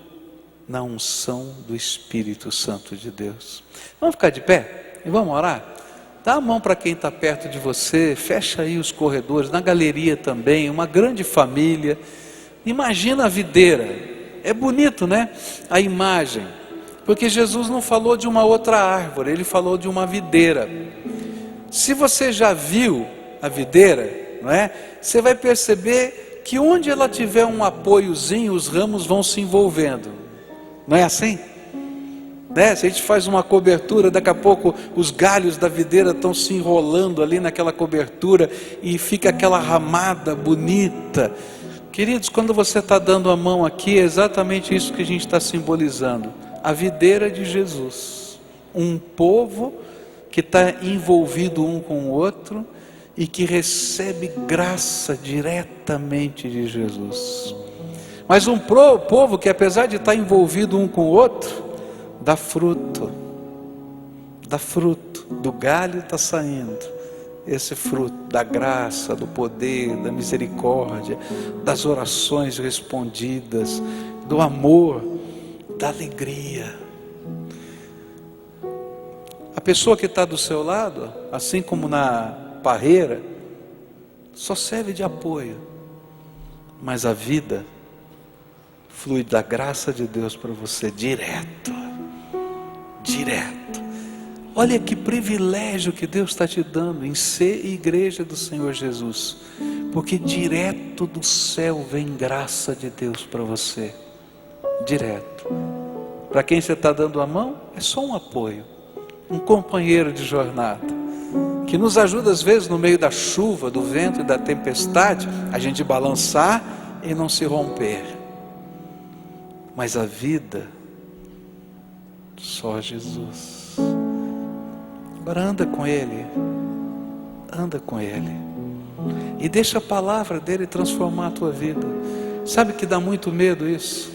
na unção do Espírito Santo de Deus. Vamos ficar de pé e vamos orar? Dá a mão para quem está perto de você, fecha aí os corredores, na galeria também, uma grande família. Imagina a videira, é bonito, né? A imagem, porque Jesus não falou de uma outra árvore, ele falou de uma videira. Se você já viu a videira, não é? Você vai perceber que onde ela tiver um apoiozinho, os ramos vão se envolvendo. Não é assim? Né? Se a gente faz uma cobertura, daqui a pouco os galhos da videira estão se enrolando ali naquela cobertura e fica aquela ramada bonita. Queridos, quando você está dando a mão aqui, é exatamente isso que a gente está simbolizando. A videira de Jesus. Um povo que está envolvido um com o outro e que recebe graça diretamente de Jesus. Mas um povo que, apesar de estar envolvido um com o outro, dá fruto, do galho está saindo esse fruto da graça, do poder, da misericórdia, das orações respondidas, do amor, da alegria. A pessoa que está do seu lado, assim como na parreira, só serve de apoio, mas a vida flui da graça de Deus para você direto. Olha que privilégio que Deus está te dando em ser igreja do Senhor Jesus, porque direto do céu vem graça de Deus para você, direto. Para quem você está dando a mão, é só um apoio, um companheiro de jornada, que nos ajuda às vezes no meio da chuva, do vento e da tempestade, a gente balançar e não se romper. Mas a vida, só Jesus. Agora anda com Ele, e deixa a palavra dEle transformar a tua vida. Sabe que dá muito medo isso?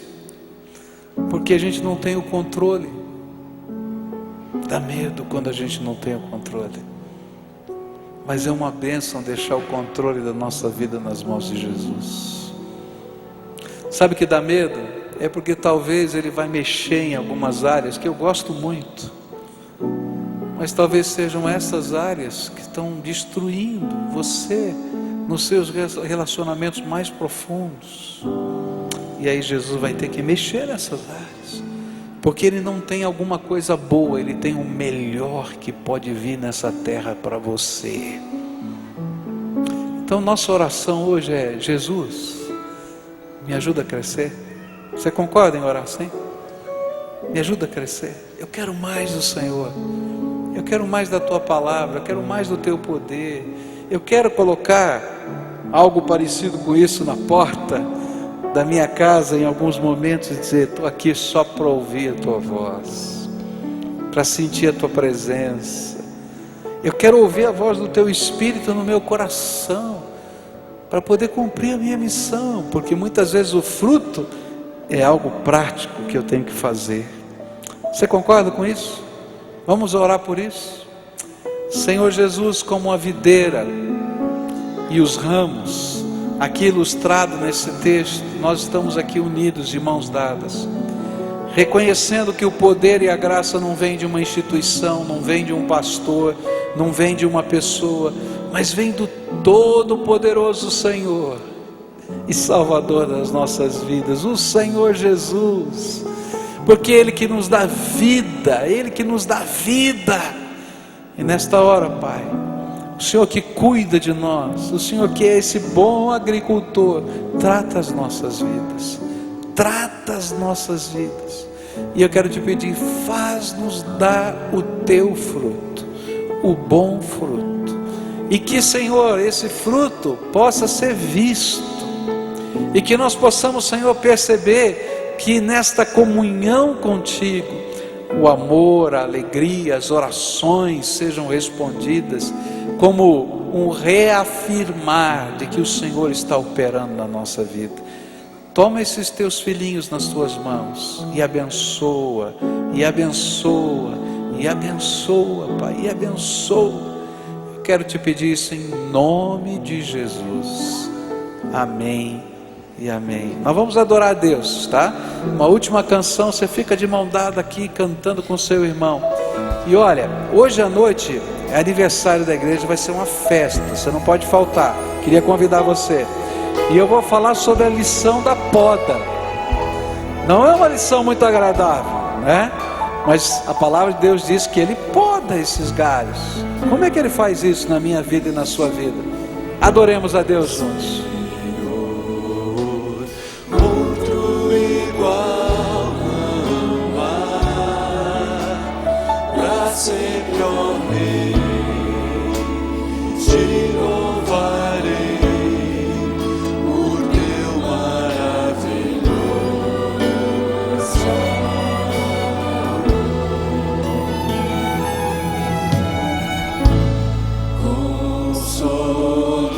Porque a gente não tem o controle. Dá medo quando a gente não tem o controle. Mas é uma bênção deixar o controle da nossa vida nas mãos de Jesus. Sabe que dá medo? É porque talvez Ele vai mexer em algumas áreas que eu gosto muito, mas talvez sejam essas áreas que estão destruindo você nos seus relacionamentos mais profundos. E aí Jesus vai ter que mexer nessas áreas, porque Ele não tem alguma coisa boa, Ele tem o melhor que pode vir nessa terra para você. Então nossa oração hoje é: Jesus, me ajuda a crescer. Você concorda em orar assim? Me ajuda a crescer. Eu quero mais do Senhor, eu quero mais da Tua palavra, eu quero mais do Teu poder. Eu quero colocar algo parecido com isso na porta da minha casa em alguns momentos e dizer: estou aqui só para ouvir a Tua voz, para sentir a Tua presença. Eu quero ouvir a voz do Teu Espírito no meu coração, para poder cumprir a minha missão, porque muitas vezes o fruto é algo prático que eu tenho que fazer. Você concorda com isso? Vamos orar por isso? Senhor Jesus, como a videira e os ramos, aqui ilustrado nesse texto, nós estamos aqui unidos de mãos dadas, reconhecendo que o poder e a graça não vem de uma instituição, não vem de um pastor, não vem de uma pessoa, mas vem do Todo-Poderoso Senhor e Salvador das nossas vidas, o Senhor Jesus, porque Ele que nos dá vida, Ele que nos dá vida. E nesta hora, Pai, o Senhor que cuida de nós, o Senhor que é esse bom agricultor, trata as nossas vidas, e eu quero te pedir: faz-nos dar o Teu fruto, o bom fruto, e que, Senhor, esse fruto possa ser visto, e que nós possamos, Senhor, perceber que nesta comunhão contigo, o amor, a alegria, as orações sejam respondidas como um reafirmar de que o Senhor está operando na nossa vida. Toma esses teus filhinhos nas tuas mãos e abençoa, e abençoa, e abençoa, Pai, e abençoa. Eu quero te pedir isso em nome de Jesus. Amém e amém. Nós vamos adorar a Deus, tá? Uma última canção, você fica de mão dada aqui cantando com seu irmão. E olha, hoje à noite é aniversário da igreja, vai ser uma festa, você não pode faltar. Queria convidar você. E eu vou falar sobre a lição da poda. Não é uma lição muito agradável, né? Mas a palavra de Deus diz que Ele poda esses galhos. Como é que Ele faz isso na minha vida e na sua vida? Adoremos a Deus juntos. Outro igual não há, pra sempre, ó Rei, te louvarei por Teu maravilhoso consolo.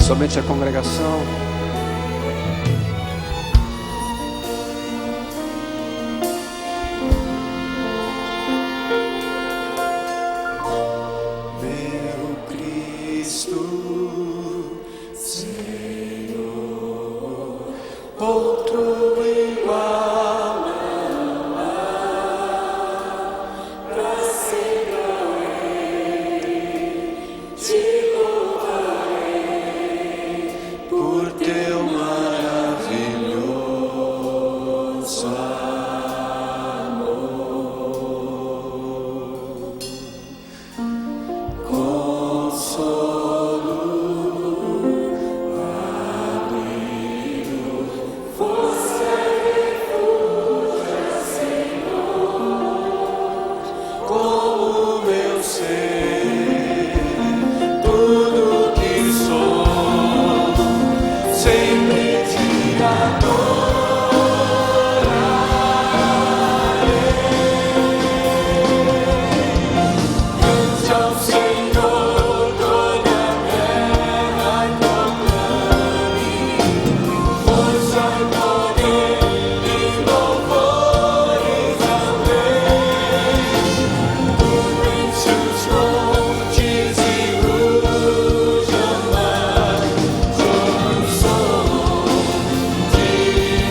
somente a congregação. Meu Cristo, Senhor, outro igual não há, pra sempre eu hei te louvarei por teu maravilhoso amor. Consolo, abrigo, força e refúgio, Senhor, como meu ser, tudo que sou, sempre te cante ao Senhor toda a terra e proclame força e poder e louvores ao Rei. Tudo enche os montes e ruja o mar, sobre o som de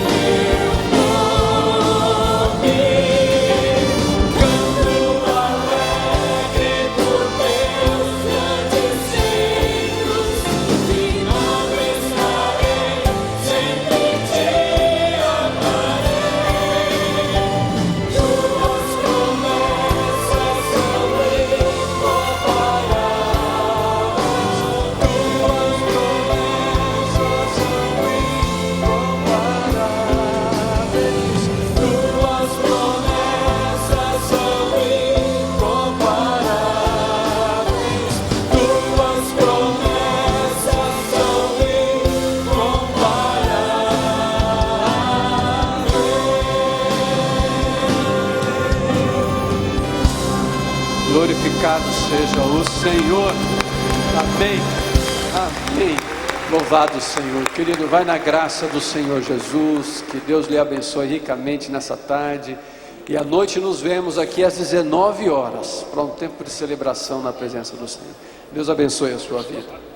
meu nome. Canto alegre por teus grandes feitos, e não estarei, sempre te amarei. Tuas promessas são incomparáveis, tuas promessas são incomparáveis, tuas promessas são incomparáveis, tuas promessas são incomparáveis. Glorificado seja o Senhor. Amém. Amém. Louvado Senhor. Querido, vai na graça do Senhor Jesus. Que Deus lhe abençoe ricamente nessa tarde. E à noite nos vemos aqui às 19 horas para um tempo de celebração na presença do Senhor. Deus abençoe a sua vida.